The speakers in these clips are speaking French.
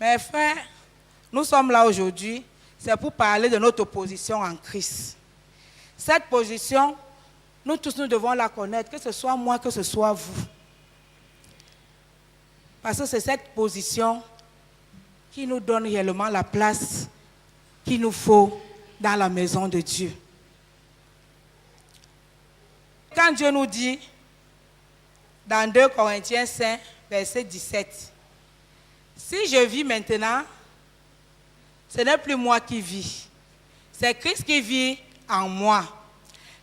Mes frères, nous sommes là aujourd'hui, c'est pour parler de notre position en Christ. Cette position, nous tous, nous devons la connaître, que ce soit moi, que ce soit vous. Parce que c'est cette position qui nous donne réellement la place qu'il nous faut dans la maison de Dieu. Quand Dieu nous dit, dans 2 Corinthiens 5, verset 17, si je vis maintenant, ce n'est plus moi qui vis, c'est Christ qui vit en moi.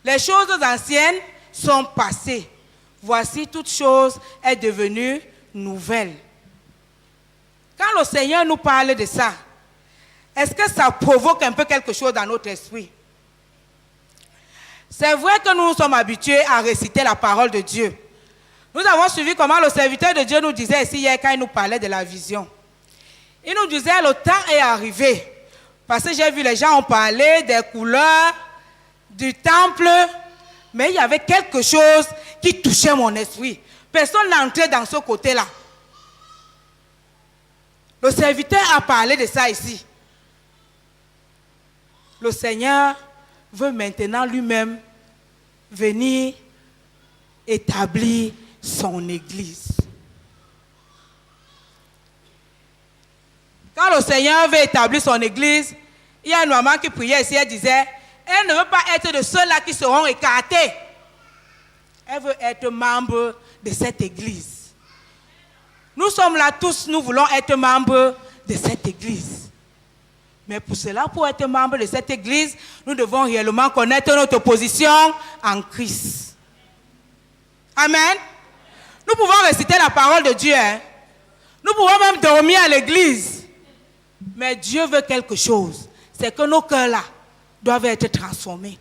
Les choses anciennes sont passées. Voici, toute chose est devenue nouvelle. Quand le Seigneur nous parle de ça, est-ce que ça provoque un peu quelque chose dans notre esprit? C'est vrai que nous sommes habitués à réciter la parole de Dieu. Nous avons suivi comment le serviteur de Dieu nous disait ici hier quand il nous parlait de la vision. Il nous disait le temps est arrivé. Parce que j'ai vu les gens ont parlé des couleurs, du temple, mais il y avait quelque chose qui touchait mon esprit. Personne n'entrait dans ce côté-là. Le serviteur a parlé de ça ici. Le Seigneur veut maintenant lui-même venir établir son église. Quand le Seigneur veut établir son église, il y a une maman qui priait ici, elle disait, elle ne veut pas être de ceux-là qui seront écartés. Elle veut être membre de cette église. Nous sommes là tous, nous voulons être membres de cette église. Mais pour cela, pour être membre de cette église, nous devons réellement connaître notre position en Christ. Amen. Nous pouvons réciter la parole de Dieu. Hein? Nous pouvons même dormir à l'église. Mais Dieu veut quelque chose. C'est que nos cœurs-là doivent être transformés.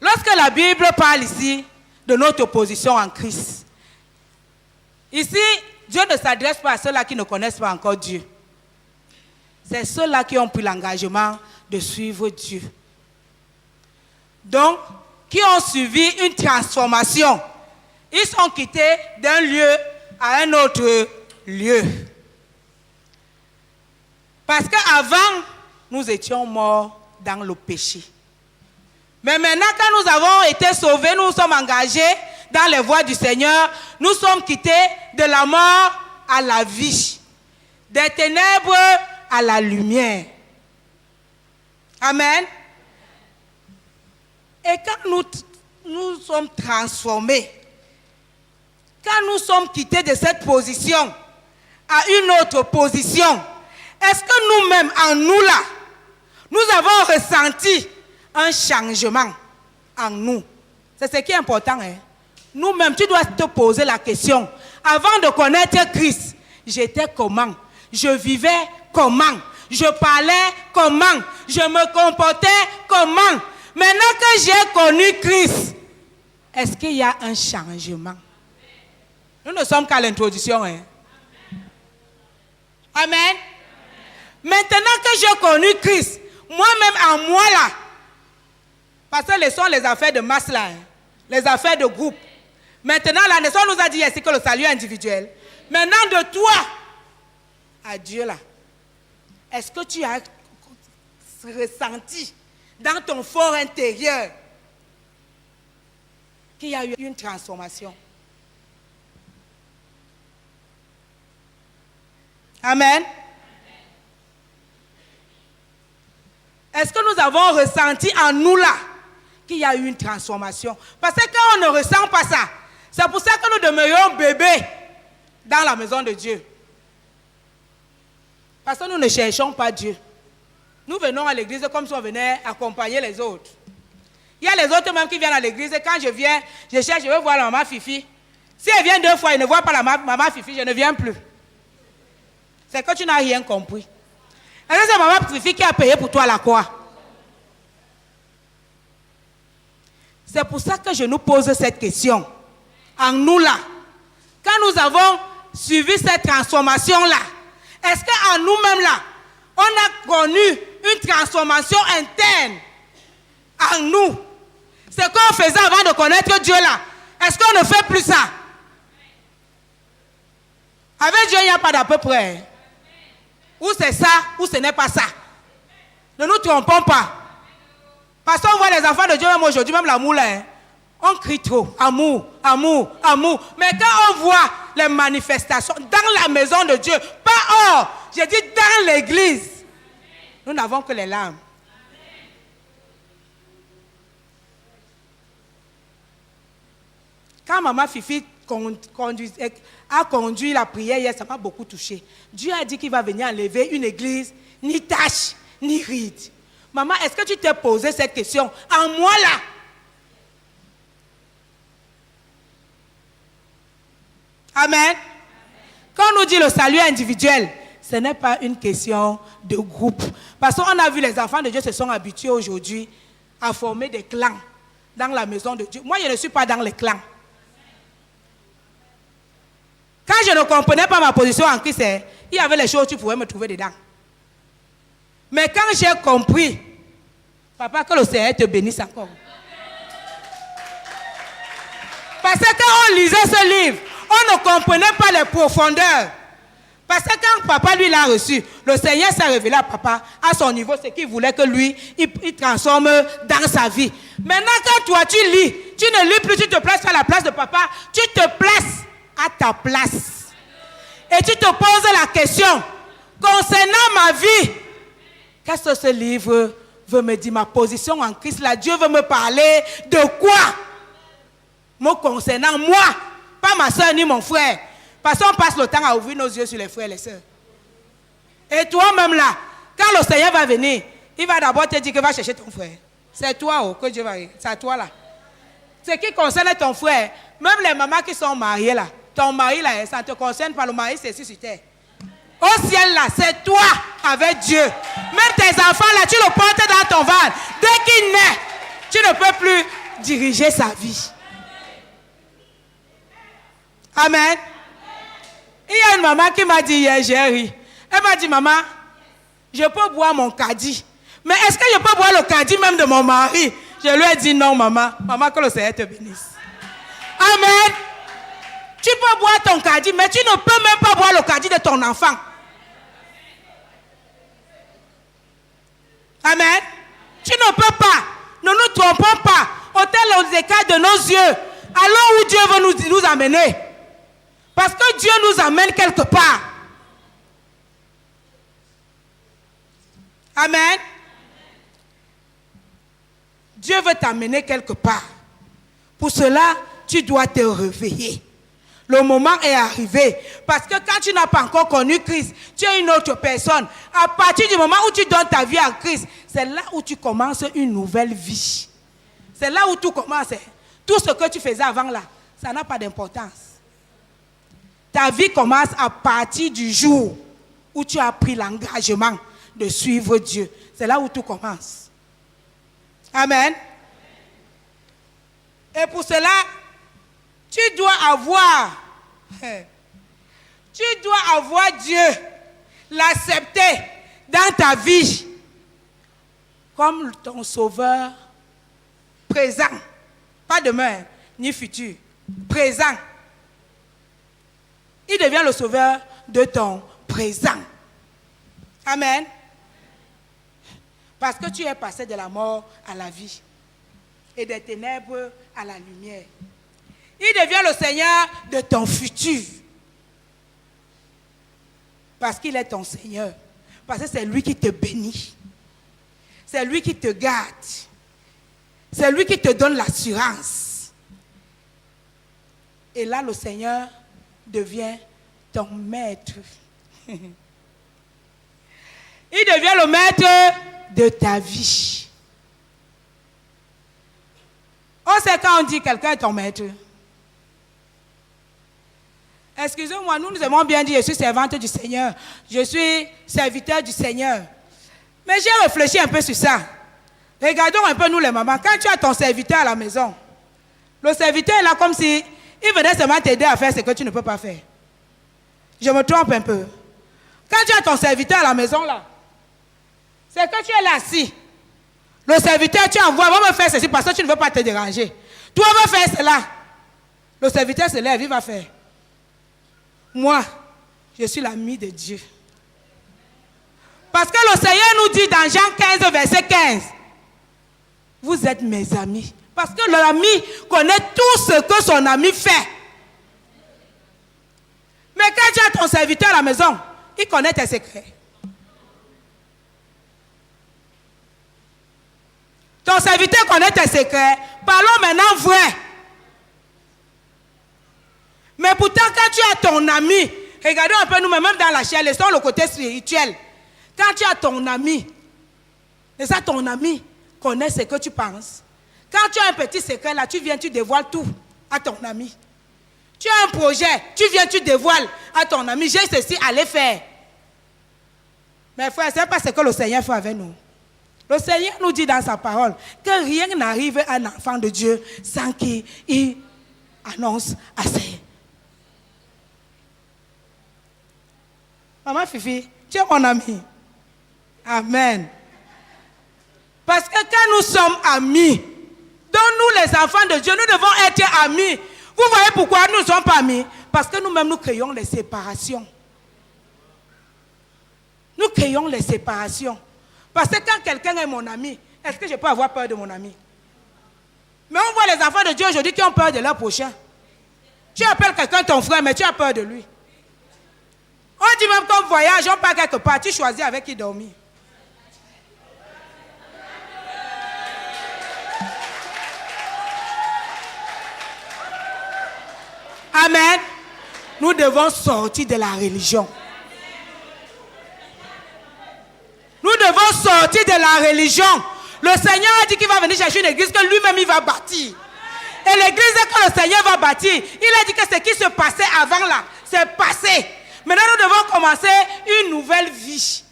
Lorsque la Bible parle ici de notre position en Christ, ici, Dieu ne s'adresse pas à ceux-là qui ne connaissent pas encore Dieu. C'est ceux-là qui ont pris l'engagement de suivre Dieu. Donc, qui ont suivi une transformation. Ils sont quittés d'un lieu à un autre lieu. Parce qu'avant, nous étions morts dans le péché. Mais maintenant, quand nous avons été sauvés, nous sommes engagés dans les voies du Seigneur, nous sommes quittés de la mort à la vie, des ténèbres à la lumière. Amen. Et quand nous sommes transformés, quand nous sommes quittés de cette position à une autre position, est-ce que nous-mêmes, en nous là, nous avons ressenti un changement en nous? C'est ce qui est important. Hein? Nous-mêmes, tu dois te poser la question. Avant de connaître Christ, j'étais comment? Je vivais comment? Je parlais comment? Je me comportais comment? Maintenant que j'ai connu Christ, est-ce qu'il y a un changement? Nous ne sommes qu'à l'introduction. Hein? Amen. Maintenant que j'ai connu Christ, moi-même en moi là, parce que ce sont les affaires de masse là, hein, les affaires de groupe. Maintenant, la nation nous a dit ici que le salut est individuel. Maintenant, de toi à Dieu là, est-ce que tu as ressenti dans ton fort intérieur qu'il y a eu une transformation? Amen. Est-ce que nous avons ressenti en nous là qu'il y a eu une transformation? Parce que quand on ne ressent pas ça, c'est pour ça que nous demeurons bébés dans la maison de Dieu. Parce que nous ne cherchons pas Dieu. Nous venons à l'église comme si on venait accompagner les autres. Il y a les autres même qui viennent à l'église et quand je viens, je cherche, je veux voir la maman Fifi. Si elle vient 2 fois et ne voit pas la maman Fifi, je ne viens plus. C'est que tu n'as rien compris. Est-ce que c'est maman Fifi qui a payé pour toi la croix? C'est pour ça que je nous pose cette question. En nous là, quand nous avons suivi cette transformation-là, est-ce qu'en nous-mêmes là, on a connu une transformation interne en nous? Ce qu'on faisait avant de connaître Dieu là, est-ce qu'on ne fait plus ça? Avec Dieu, il n'y a pas d'à peu près. Ou c'est ça, ou ce n'est pas ça. Ne nous trompons pas. Parce qu'on voit les enfants de Dieu, même aujourd'hui, même l'amour là, on crie trop. Amour, amour, amour. Mais quand on voit les manifestations dans la maison de Dieu, pas hors, j'ai dit dans l'église, nous n'avons que les larmes. Quand maman Fifi a conduit la prière hier, ça m'a beaucoup touché. Dieu a dit qu'il va venir enlever une église, ni tache, ni ride. Maman, est-ce que tu t'es posé cette question en moi là? Amen. Quand on nous dit le salut individuel, ce n'est pas une question de groupe. Parce qu'on a vu les enfants de Dieu se sont habitués aujourd'hui à former des clans dans la maison de Dieu. Moi, je ne suis pas dans les clans. Quand je ne comprenais pas ma position en Christ, il y avait les choses où tu pouvais me trouver dedans. Mais quand j'ai compris, papa, que le Seigneur te bénisse encore. Parce que quand on lisait ce livre, on ne comprenait pas les profondeurs. Parce que quand papa lui l'a reçu, le Seigneur s'est révélé à papa, à son niveau, ce qu'il voulait que lui, il transforme dans sa vie. Maintenant, quand toi tu lis, tu ne lis plus, tu te places à la place de papa, tu te places à ta place. Et tu te poses la question, concernant ma vie, qu'est-ce que ce livre veut me dire, ma position en Christ, là, Dieu veut me parler de quoi? Me concernant moi, pas ma soeur ni mon frère. Parce qu'on passe le temps à ouvrir nos yeux sur les frères et les sœurs. Et toi-même là, quand le Seigneur va venir, il va d'abord te dire que va chercher ton frère. C'est toi que Dieu va dire. C'est à toi là. Ce qui concerne ton frère, même les mamans qui sont mariées là, ton mari là, ça ne te concerne pas, le mari c'est ici sur terre. Au ciel là, c'est toi avec Dieu. Même tes enfants là, tu le portes dans ton ventre. Dès qu'il naît, tu ne peux plus diriger sa vie. Amen. Il y a une maman qui m'a dit hier, j'ai ri. Elle m'a dit, maman, je peux boire mon caddie. Mais est-ce que je peux boire le caddie même de mon mari? Je lui ai dit non, maman. Maman, que le Seigneur te bénisse. Amen. Tu peux boire ton caddie, mais tu ne peux même pas boire le caddie de ton enfant. Amen. Tu ne peux pas. Ne nous trompons pas. Ôtez les écarts de nos yeux. Allons où Dieu veut nous amener. Parce que Dieu nous amène quelque part. Amen. Dieu veut t'amener quelque part. Pour cela, tu dois te réveiller. Le moment est arrivé. Parce que quand tu n'as pas encore connu Christ, tu es une autre personne. À partir du moment où tu donnes ta vie à Christ, c'est là où tu commences une nouvelle vie. C'est là où tout commence. Tout ce que tu faisais avant là, ça n'a pas d'importance. Ta vie commence à partir du jour où tu as pris l'engagement de suivre Dieu. C'est là où tout commence. Amen. Et pour cela, tu dois avoir Dieu, l'accepter dans ta vie comme ton sauveur présent. Pas demain, ni futur. Présent. Il devient le sauveur de ton présent. Amen. Parce que tu es passé de la mort à la vie et des ténèbres à la lumière. Il devient le Seigneur de ton futur. Parce qu'il est ton Seigneur. Parce que c'est lui qui te bénit. C'est lui qui te garde. C'est lui qui te donne l'assurance. Et là, le Seigneur devient ton maître. Il devient le maître de ta vie. On sait quand on dit quelqu'un est ton maître. Excusez-moi, nous aimons bien dire je suis servante du Seigneur. Je suis serviteur du Seigneur. Mais j'ai réfléchi un peu sur ça. Regardons un peu nous les mamans. Quand tu as ton serviteur à la maison, le serviteur est là comme si il venait seulement t'aider à faire ce que tu ne peux pas faire. Je me trompe un peu. Quand tu as ton serviteur à la maison là, c'est que tu es là assis. Le serviteur, tu envoies, va me faire ceci parce que tu ne veux pas te déranger. Toi, va faire cela. Le serviteur se lève, il va faire. Moi, Je suis l'ami de Dieu. Parce que le Seigneur nous dit dans Jean 15, verset 15, vous êtes mes amis. Parce que l'ami connaît tout ce que son ami fait. Mais quand tu as ton serviteur à la maison, il connaît tes secrets. Ton serviteur connaît tes secrets. Parlons maintenant vrai. Mais pourtant, quand tu as ton ami, regardons un peu nous-mêmes, même dans la chair, laissons le côté spirituel. Quand tu as ton ami, et ça, ton ami connaît ce que tu penses. Quand tu as un petit secret là, tu viens, tu dévoiles tout à ton ami. Tu as un projet, tu viens, tu dévoiles à ton ami. J'ai ceci à les faire. Mais frère, ce n'est pas ce que le Seigneur fait avec nous. Le Seigneur nous dit dans sa parole que rien n'arrive à un enfant de Dieu sans qu'il annonce assez. Maman Fifi, tu es mon ami. Amen. Parce que quand nous sommes amis, donc nous les enfants de Dieu, nous devons être amis. Vous voyez pourquoi nous ne sommes pas amis? Parce que nous-mêmes nous créons les séparations. Nous créons les séparations. Parce que quand quelqu'un est mon ami, est-ce que je peux avoir peur de mon ami? Mais on voit les enfants de Dieu aujourd'hui qui ont peur de leur prochain. Tu appelles quelqu'un ton frère, mais tu as peur de lui. On dit même qu'on voyage, on part quelque part, tu choisis avec qui dormir. Amen. Nous devons sortir de la religion. Nous devons sortir de la religion. Le Seigneur a dit qu'il va venir chercher une église que lui-même il va bâtir. Et l'église que le Seigneur va bâtir, il a dit que ce qui se passait avant là, c'est passé. Maintenant nous devons commencer une nouvelle vie.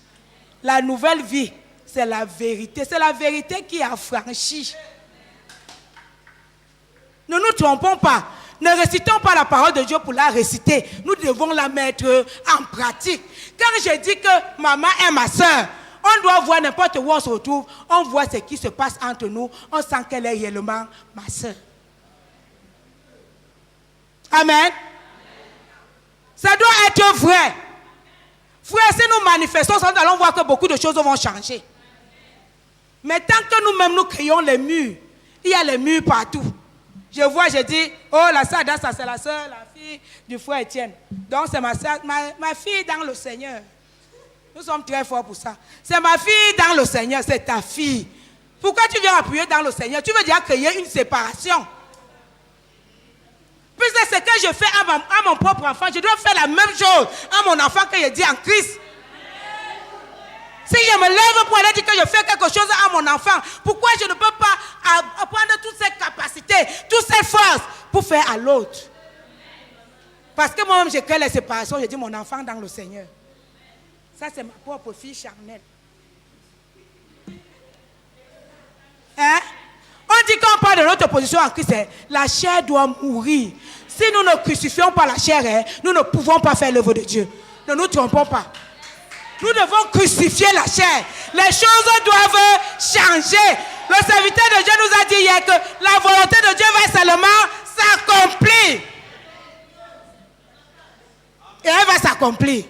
La nouvelle vie, c'est la vérité. C'est la vérité qui affranchit. Ne nous trompons pas. Ne récitons pas la parole de Dieu pour la réciter. Nous devons la mettre en pratique. Quand je dis que maman est ma soeur, on doit voir n'importe où on se retrouve. On voit ce qui se passe entre nous. On sent qu'elle est réellement ma soeur. Amen. Ça doit être vrai. Frère, si nous manifestons, nous allons voir que beaucoup de choses vont changer. Mais tant que nous-mêmes nous créons les murs, il y a les murs partout. Je vois, je dis, oh, la sœur Dassa, c'est la sœur, la fille du frère Étienne. Donc, c'est ma sœur, ma fille dans le Seigneur. Nous sommes très forts pour ça. C'est ma fille dans le Seigneur, c'est ta fille. Pourquoi tu viens appuyer dans le Seigneur? Tu veux déjà créer une séparation. Puisque ce que je fais à mon propre enfant, je dois faire la même chose à mon enfant que je dis en Christ. Si je me lève pour aller dire que je fais quelque chose à mon enfant, pourquoi je ne peux pas apprendre toutes ces capacités, toutes ces forces pour faire à l'autre? Parce que moi-même, je crée les séparations, je dis mon enfant dans le Seigneur. Ça, c'est ma propre fille charnelle. Hein? On dit qu'on parle de notre position en Christ, la chair doit mourir. Si nous ne crucifions pas la chair, nous ne pouvons pas faire l'œuvre de Dieu. Ne nous trompons pas. Nous devons crucifier la chair. Les choses doivent changer. Le serviteur de Dieu nous a dit hier que la volonté de Dieu va seulement s'accomplir. Et elle va s'accomplir.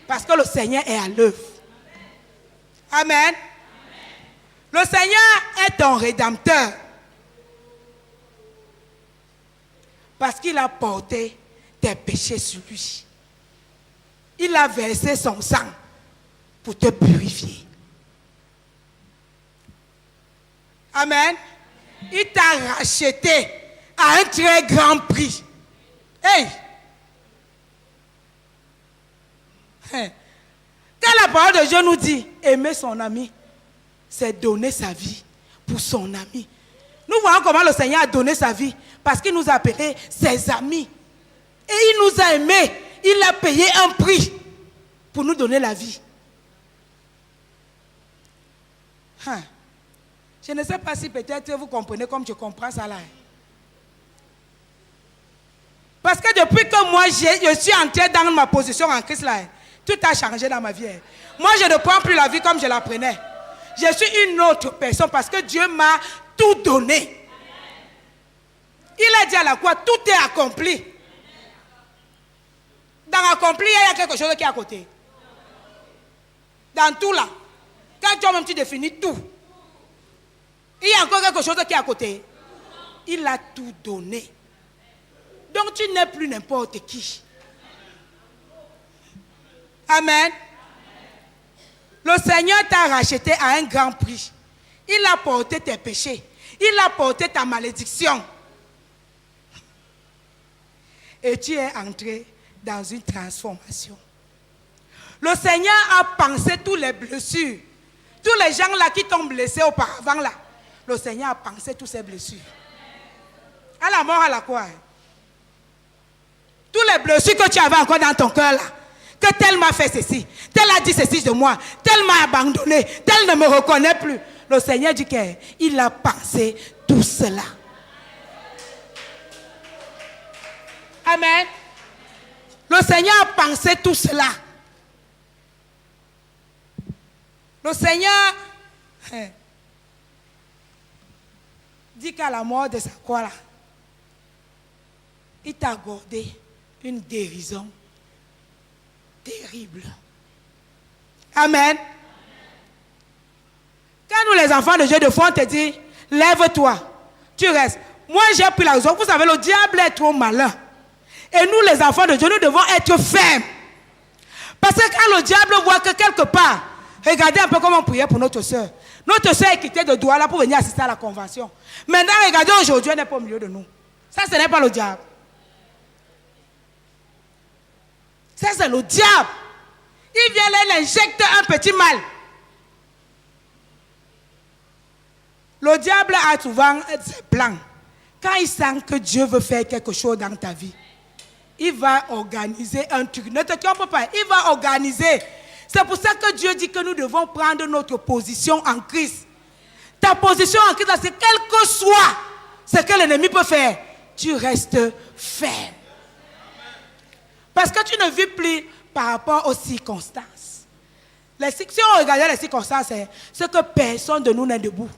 Parce que le Seigneur est à l'œuvre. Amen. Le Seigneur est ton rédempteur. Parce qu'il a porté tes péchés sur lui. Il a versé son sang pour te purifier. Amen. Il t'a racheté à un très grand prix. Hey! Quand la parole de Dieu nous dit aimer son ami, c'est donner sa vie pour son ami. Nous voyons comment le Seigneur a donné sa vie parce qu'il nous a appelés ses amis. Et il nous a aimés. Il a payé un prix pour nous donner la vie. Je ne sais pas si peut-être vous comprenez comme je comprends ça là. Parce que depuis que moi je suis entré dans ma position en Christ là, tout a changé dans ma vie. Moi je ne prends plus la vie comme je la prenais. Je suis une autre personne parce que Dieu m'a tout donné. Il a dit à la croix, tout est accompli. Dans accompli, il y a quelque chose qui est à côté. Dans tout là, quand toi-même tu définis tout, il y a encore quelque chose qui est à côté. Il a tout donné. Donc tu n'es plus n'importe qui. Amen. Le Seigneur t'a racheté à un grand prix. Il a porté tes péchés. Il a porté ta malédiction. Et tu es entré dans une transformation. Le Seigneur a pensé toutes les blessures. Tous les gens là qui t'ont blessé auparavant là. Le Seigneur a pensé toutes ces blessures. À la mort, à la croix. Toutes les blessures que tu avais encore dans ton cœur là. Que tel m'a fait ceci. Tel a dit ceci de moi. Tel m'a abandonné. Tel ne me reconnaît plus. Le Seigneur dit qu'il a pensé tout cela. Amen. Le Seigneur a pensé tout cela. Le Seigneur dit qu'à la mort de sa croix là, il t'a accordé une guérison terrible. Amen. Quand nous les enfants de Dieu de fois on te dit, lève-toi, tu restes. Moi j'ai pris la raison. Vous savez, le diable est trop malin. Et nous les enfants de Dieu, nous devons être fermes. Parce que quand le diable voit que quelque part, regardez un peu comment on priait pour notre soeur. Notre soeur est quittée de Douala pour venir assister à la convention. Maintenant, regardez, aujourd'hui, elle n'est pas au milieu de nous. Ça, ce n'est pas le diable. Ça, c'est le diable. Il vient là, il injecte un petit mal. Le diable a souvent ses plans. Quand il sent que Dieu veut faire quelque chose dans ta vie, il va organiser un truc. Ne te trompe pas, il va organiser. C'est pour ça que Dieu dit que nous devons prendre notre position en Christ. Ta position en Christ, c'est quel que soit ce que l'ennemi peut faire, tu restes ferme. Parce que tu ne vis plus par rapport aux circonstances. Si on regardait les circonstances, c'est que personne de nous n'est debout.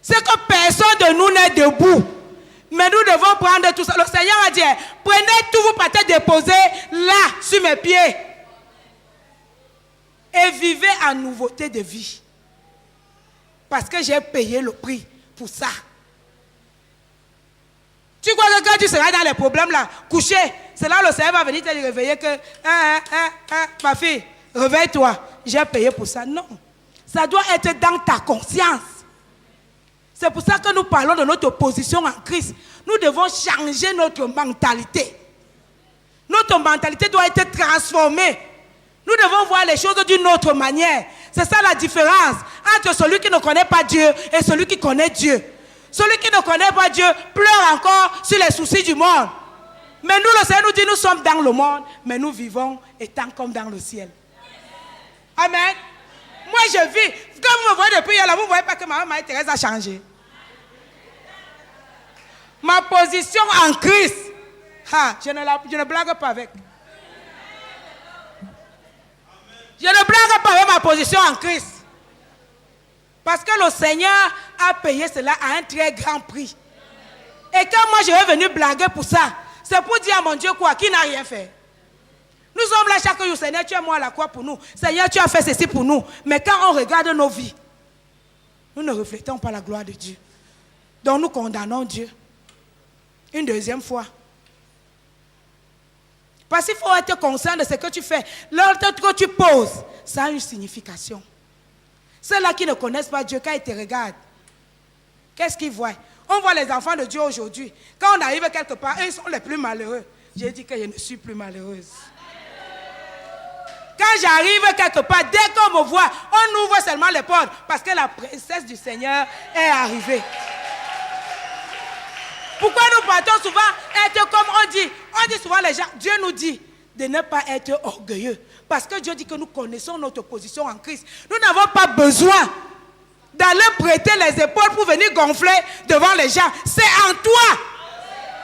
C'est que personne de nous n'est debout. Mais nous devons prendre tout ça. Le Seigneur a dit, prenez tout, vous partez déposer là, sur mes pieds. Et vivez en nouveauté de vie. Parce que j'ai payé le prix pour ça. Tu crois que quand tu seras dans les problèmes là, couché, c'est là le Seigneur va venir te réveiller que, ma fille, réveille-toi, j'ai payé pour ça. Non, ça doit être dans ta conscience. C'est pour ça que nous parlons de notre position en Christ. Nous devons changer notre mentalité. Notre mentalité doit être transformée. Nous devons voir les choses d'une autre manière. C'est ça la différence entre celui qui ne connaît pas Dieu et celui qui connaît Dieu. Celui qui ne connaît pas Dieu pleure encore sur les soucis du monde. Mais nous, le Seigneur nous dit, nous sommes dans le monde, mais nous vivons étant comme dans le ciel. Amen. Moi, je vis. Quand vous me voyez depuis hier, là, vous ne voyez pas que ma Marie-Thérèse a changé. Ma position en Christ, je ne blague pas avec. Je ne blague pas avec ma position en Christ. Parce que le Seigneur a payé cela à un très grand prix. Et quand moi je vais venir blaguer pour ça, c'est pour dire à mon Dieu quoi, qui n'a rien fait. Nous sommes là chaque jour, Seigneur, tu es moi à la croix pour nous. Seigneur, tu as fait ceci pour nous. Mais quand on regarde nos vies, nous ne reflétons pas la gloire de Dieu. Donc nous condamnons Dieu. Une deuxième fois. Parce qu'il faut être conscient de ce que tu fais. L'ordre que tu poses, ça a une signification. Ceux-là qui ne connaissent pas Dieu, quand ils te regardent, qu'est-ce qu'ils voient? On voit les enfants de Dieu aujourd'hui. Quand on arrive quelque part, eux, ils sont les plus malheureux. J'ai dit que je ne suis plus malheureuse. Quand j'arrive quelque part, dès qu'on me voit, on ouvre seulement les portes parce que la princesse du Seigneur est arrivée. Pourquoi nous partons souvent être comme on dit? On dit souvent les gens, Dieu nous dit de ne pas être orgueilleux. Parce que Dieu dit que nous connaissons notre position en Christ. Nous n'avons pas besoin d'aller prêter les épaules pour venir gonfler devant les gens. C'est en toi.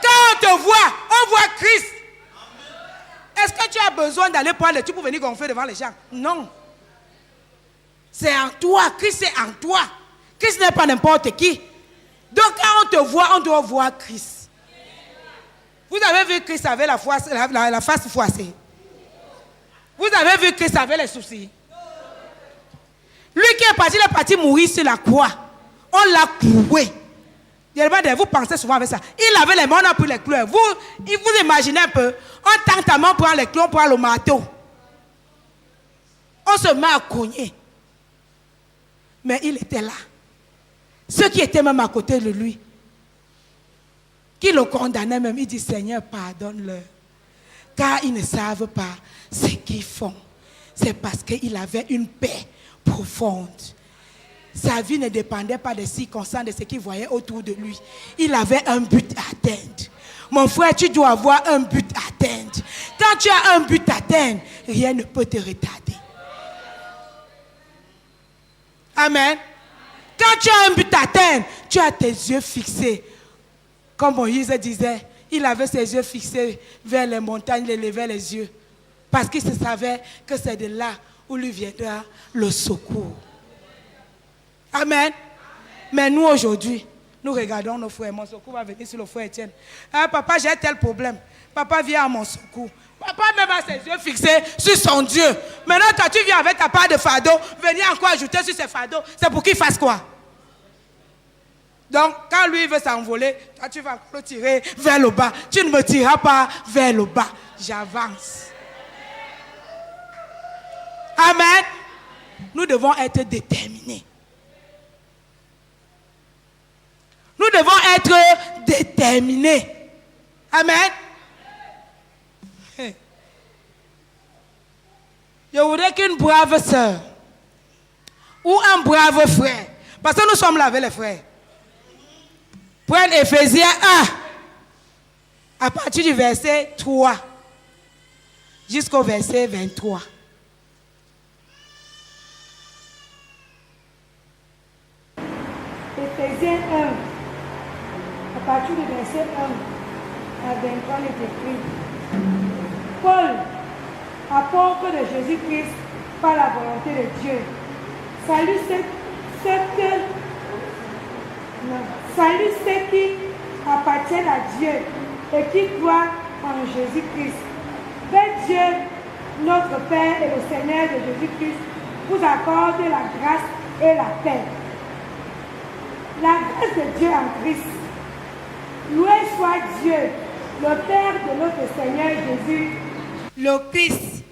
Quand on te voit, on voit Christ. Est-ce que tu as besoin d'aller prendre les trucs pour venir gonfler devant les gens? Non. C'est en toi. Christ est en toi. Christ n'est pas n'importe qui. Donc quand on te voit, on doit voir Christ. Vous avez vu Christ avec la face froissée. Vous avez vu Christ avec les soucis. Lui qui est parti, il est parti mourir sur la croix. On l'a cloué. Vous pensez souvent avec ça. Il avait les mains, on a pris les clous. Vous imaginez un peu. On tente à main, prend les clous, on prend le marteau. On se met à cogner. Mais il était là. Ceux qui étaient même à côté de lui, qui le condamnaient même, il dit Seigneur, pardonne-leur. Car ils ne savent pas ce qu'ils font. C'est parce qu'il avait une paix profonde. Sa vie ne dépendait pas des circonstances, de ce qu'il voyait autour de lui. Il avait un but à atteindre. Mon frère, tu dois avoir un but à atteindre. Quand tu as un but à atteindre, rien ne peut te retarder. Amen. Quand tu as un but à atteindre, tu as tes yeux fixés. Comme Moïse disait, il avait ses yeux fixés vers les montagnes, il levait les yeux. Parce qu'il savait que c'est de là où lui viendra le secours. Amen. Mais nous aujourd'hui, nous regardons nos frères. Mon secours va venir sur le frère Etienne. Ah, papa, j'ai tel problème. Papa vient à mon secours. Papa même a ses yeux fixés sur son Dieu. Maintenant, quand tu viens avec ta part de fardeau, venir encore ajouter sur ses fardeaux, c'est pour qu'il fasse quoi? Donc, quand lui veut s'envoler, toi tu vas le tirer vers le bas. Tu ne me tireras pas vers le bas. J'avance. Amen. Nous devons être déterminés. Nous devons être déterminés. Amen. Je voudrais qu'une brave sœur ou un brave frère, parce que nous sommes là avec les frères, prenne Éphésiens 1 à partir du verset 3 jusqu'au verset 23. Éphésiens 1 à partir du verset 1 à 23 il est écrit: Paul, apôtre de Jésus-Christ par la volonté de Dieu, salue ceux qui appartiennent à Dieu et qui croient en Jésus-Christ. Que Dieu, notre Père et le Seigneur de Jésus-Christ vous accorde la grâce et la paix. La grâce de Dieu en Christ. Loué soit Dieu, le Père de notre Seigneur Jésus, le Christ,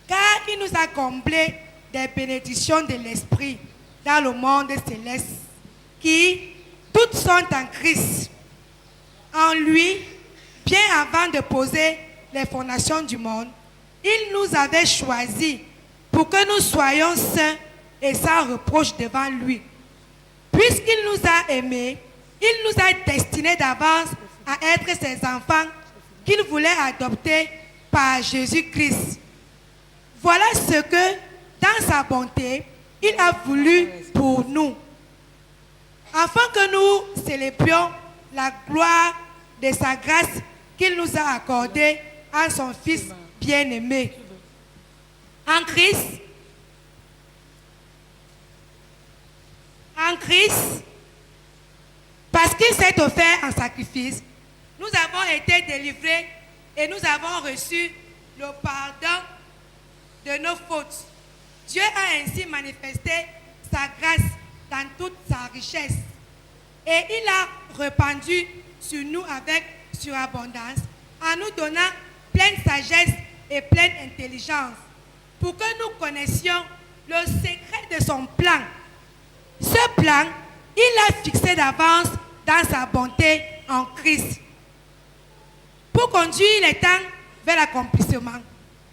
car il nous a comblés des bénédictions de l'Esprit dans le monde céleste, qui toutes sont en Christ. En lui, bien avant de poser les fondations du monde, il nous avait choisis pour que nous soyons saints et sans reproche devant lui. Puisqu'il nous a aimés, il nous a destinés d'avance à être ses enfants qu'il voulait adopter par Jésus-Christ. Voilà ce que, dans sa bonté, il a voulu pour nous, afin que nous célébrions la gloire de sa grâce qu'il nous a accordée en son Fils bien-aimé. En Christ, parce qu'il s'est offert en sacrifice, nous avons été délivrés et nous avons reçu le pardon de nos fautes. Dieu a ainsi manifesté sa grâce dans toute sa richesse et il a répandu sur nous avec surabondance en nous donnant pleine sagesse et pleine intelligence pour que nous connaissions le secret de son plan. Ce plan, il l'a fixé d'avance dans sa bonté en Christ pour conduire les temps vers l'accomplissement.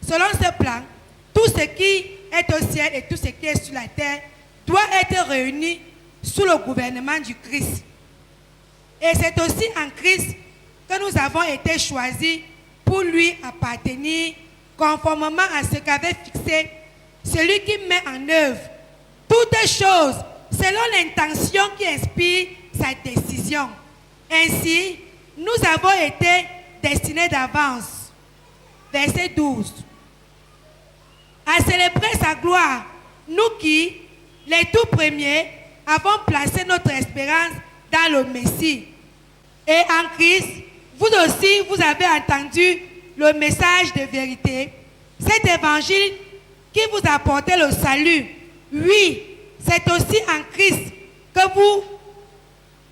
Selon ce plan, tout ce qui est au ciel et tout ce qui est sur la terre doit être réuni sous le gouvernement du Christ. Et c'est aussi en Christ que nous avons été choisis pour lui appartenir conformément à ce qu'avait fixé celui qui met en œuvre toutes choses selon l'intention qui inspire sa décision. Ainsi, nous avons été destinés d'avance. Verset 12. À célébrer sa gloire, nous qui, les tout premiers, avons placé notre espérance dans le Messie. Et en Christ, vous aussi, vous avez entendu le message de vérité, cet évangile qui vous apportait le salut. Oui, c'est aussi en Christ que vous,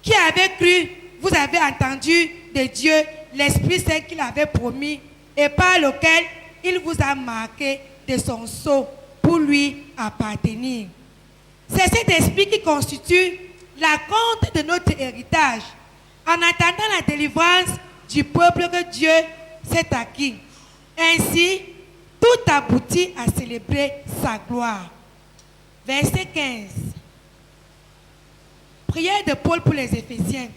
qui avez cru, vous avez entendu de Dieu l'Esprit Saint qu'il avait promis et par lequel il vous a marqué de son sceau pour lui appartenir. C'est cet esprit qui constitue la compte de notre héritage en attendant la délivrance du peuple que Dieu s'est acquis. Ainsi, tout aboutit à célébrer sa gloire. Verset 15. Prière de Paul pour les Éphésiens.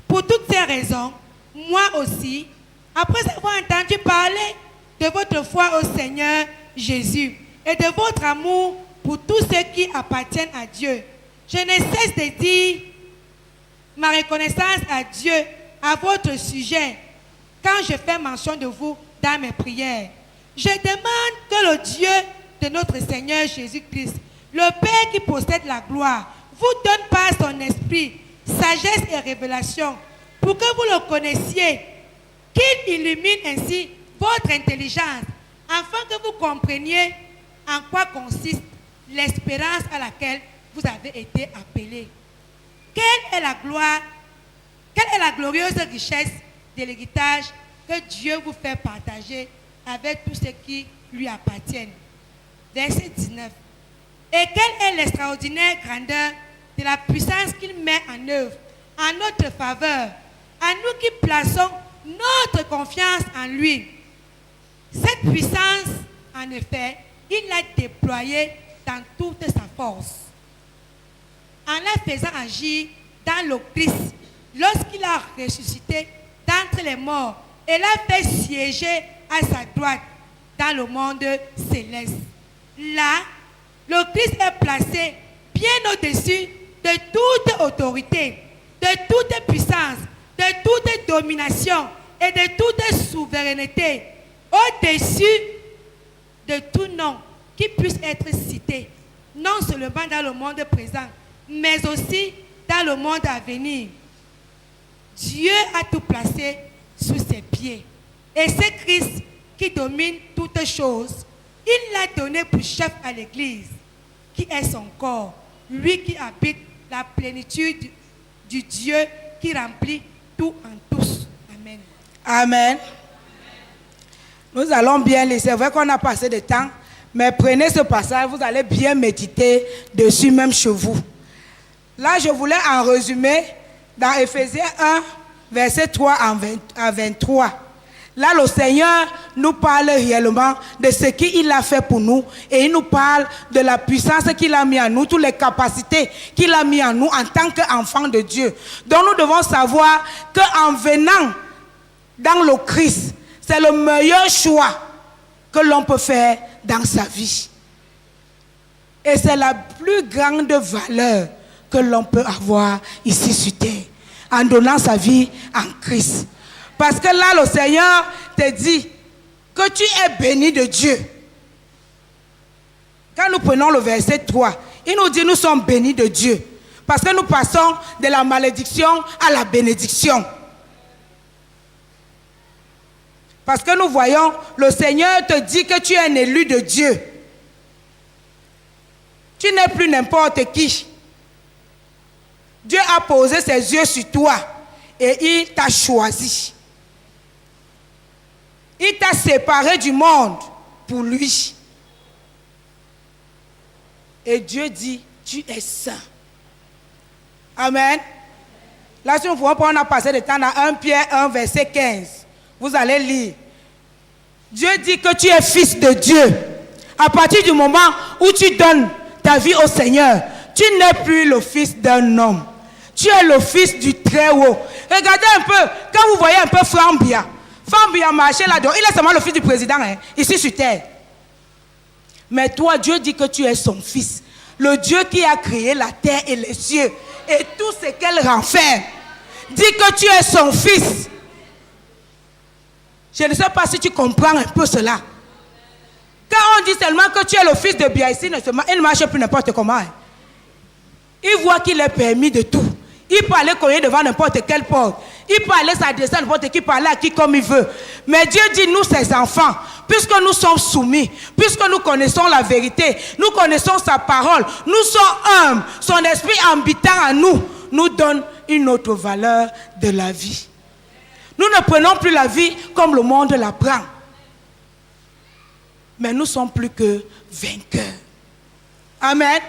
Pour toutes ces raisons, moi aussi, après avoir entendu parler de votre foi au Seigneur Jésus et de votre amour pour tous ceux qui appartiennent à Dieu, je ne cesse de dire ma reconnaissance à Dieu à votre sujet quand je fais mention de vous dans mes prières. Je demande que le Dieu de notre Seigneur Jésus-Christ, le Père qui possède la gloire, vous donne par son esprit sagesse et révélation pour que vous le connaissiez, qu'il illumine ainsi votre intelligence afin que vous compreniez en quoi consiste l'espérance à laquelle vous avez été appelés. Quelle est la gloire, quelle est la glorieuse richesse de l'héritage que Dieu vous fait partager avec tous ceux qui lui appartiennent. Verset 19. Et quelle est l'extraordinaire grandeur de la puissance qu'il met en œuvre en notre faveur, à nous qui plaçons notre confiance en lui. Cette puissance, en effet, il l'a déployée dans toute sa force, en la faisant agir dans le Christ, lorsqu'il a ressuscité d'entre les morts et l'a fait siéger à sa droite dans le monde céleste. Là, le Christ est placé bien au-dessus de toute autorité, de toute puissance, de toute domination et de toute souveraineté, au-dessus de tout nom qui puisse être cité, non seulement dans le monde présent, mais aussi dans le monde à venir. Dieu a tout placé sous ses pieds. Et c'est Christ qui domine toutes choses. Il l'a donné pour chef à l'Église, qui est son corps, lui qui habite la plénitude du Dieu qui remplit tout en tous. Amen. Amen. Nous allons bien lire. C'est vrai qu'on a passé de temps, mais prenez ce passage, vous allez bien méditer dessus, même chez vous. Là, je voulais en résumer dans Éphésiens 1, verset 3 à 23. Là, le Seigneur nous parle réellement de ce qu'il a fait pour nous et il nous parle de la puissance qu'il a mis en nous, toutes les capacités qu'il a mis en nous en tant qu'enfants de Dieu. Donc, nous devons savoir qu'en venant dans le Christ, c'est le meilleur choix que l'on peut faire dans sa vie. Et c'est la plus grande valeur que l'on peut avoir ici sur terre, en donnant sa vie en Christ. Parce que là, le Seigneur te dit que tu es béni de Dieu. Quand nous prenons le verset 3, il nous dit nous sommes bénis de Dieu. Parce que nous passons de la malédiction à la bénédiction. Parce que nous voyons, le Seigneur te dit que tu es un élu de Dieu. Tu n'es plus n'importe qui. Dieu a posé ses yeux sur toi et il t'a choisi. Il t'a séparé du monde pour lui. Et Dieu dit, tu es saint. Amen. Là, si nous pouvons pas, on a passé le temps dans 1 Pierre 1, verset 15. Vous allez lire. Dieu dit que tu es fils de Dieu. À partir du moment où tu donnes ta vie au Seigneur, tu n'es plus le fils d'un homme. Tu es le fils du Très-Haut. Regardez un peu, quand vous voyez un peu Frambia marcher là-dedans, il est seulement le fils du président, ici sur terre. Mais toi, Dieu dit que tu es son fils. Le Dieu qui a créé la terre et les cieux et tout ce qu'elle renferme. Dit que tu es son fils. Je ne sais pas si tu comprends un peu cela. Quand on dit seulement que tu es le fils de Biaïsi, il ne marche plus n'importe comment. Il voit qu'il est permis de tout. Il peut aller cogner devant n'importe quelle porte. Il peut aller s'adresser à n'importe qui, parler à qui comme il veut. Mais Dieu dit, nous, ses enfants, puisque nous sommes soumis, puisque nous connaissons la vérité, nous connaissons sa parole, nous sommes humbles, son esprit habitant en nous, nous donne une autre valeur de la vie. Nous ne prenons plus la vie comme le monde la prend. Mais nous sommes plus que vainqueurs. Amen.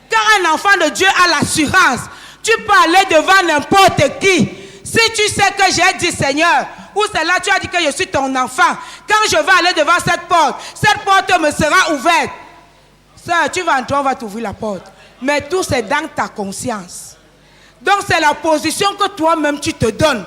Quand un enfant de Dieu a l'assurance, tu peux aller devant n'importe qui. Si tu sais que j'ai dit Seigneur, ou c'est là tu as dit que je suis ton enfant, quand je vais aller devant cette porte me sera ouverte. Sœur, tu vas entrer, on va t'ouvrir la porte. Mais tout c'est dans ta conscience. Donc c'est la position que toi-même tu te donnes.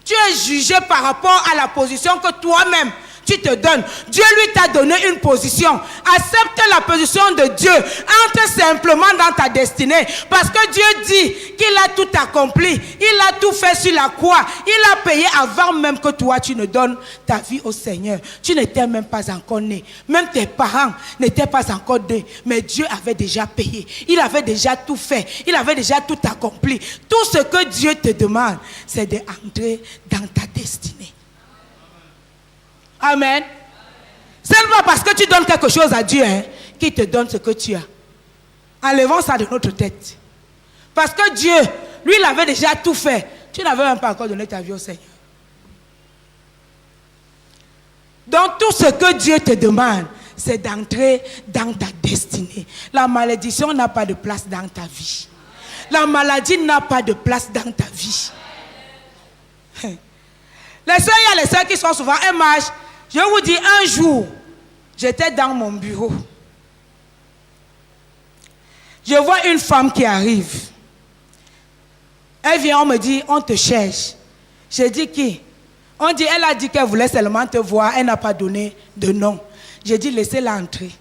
Tu es jugé par rapport à la position que toi-même tu te donnes. Dieu lui t'a donné une position. Accepte la position de Dieu. Entre simplement dans ta destinée. Parce que Dieu dit qu'il a tout accompli. Il a tout fait sur la croix. Il a payé avant même que toi tu ne donnes ta vie au Seigneur. Tu n'étais même pas encore né. Même tes parents n'étaient pas encore nés. Mais Dieu avait déjà payé. Il avait déjà tout fait. Il avait déjà tout accompli. Tout ce que Dieu te demande, c'est d'entrer dans ta destinée. Amen. Seulement parce que tu donnes quelque chose à Dieu, qui te donne ce que tu as. Enlevons ça de notre tête. Parce que Dieu, lui, il avait déjà tout fait. Tu n'avais même pas encore donné ta vie au Seigneur. Donc tout ce que Dieu te demande, c'est d'entrer dans ta destinée. La malédiction n'a pas de place dans ta vie. La maladie n'a pas de place dans ta vie. Les soeurs, il y a les soeurs qui sont souvent un match. Je vous dis, un jour, j'étais dans mon bureau. Je vois une femme qui arrive. Elle vient, on me dit, on te cherche. J'ai dit qui? On dit, elle a dit qu'elle voulait seulement te voir. Elle n'a pas donné de nom. J'ai dit, laissez-la entrer.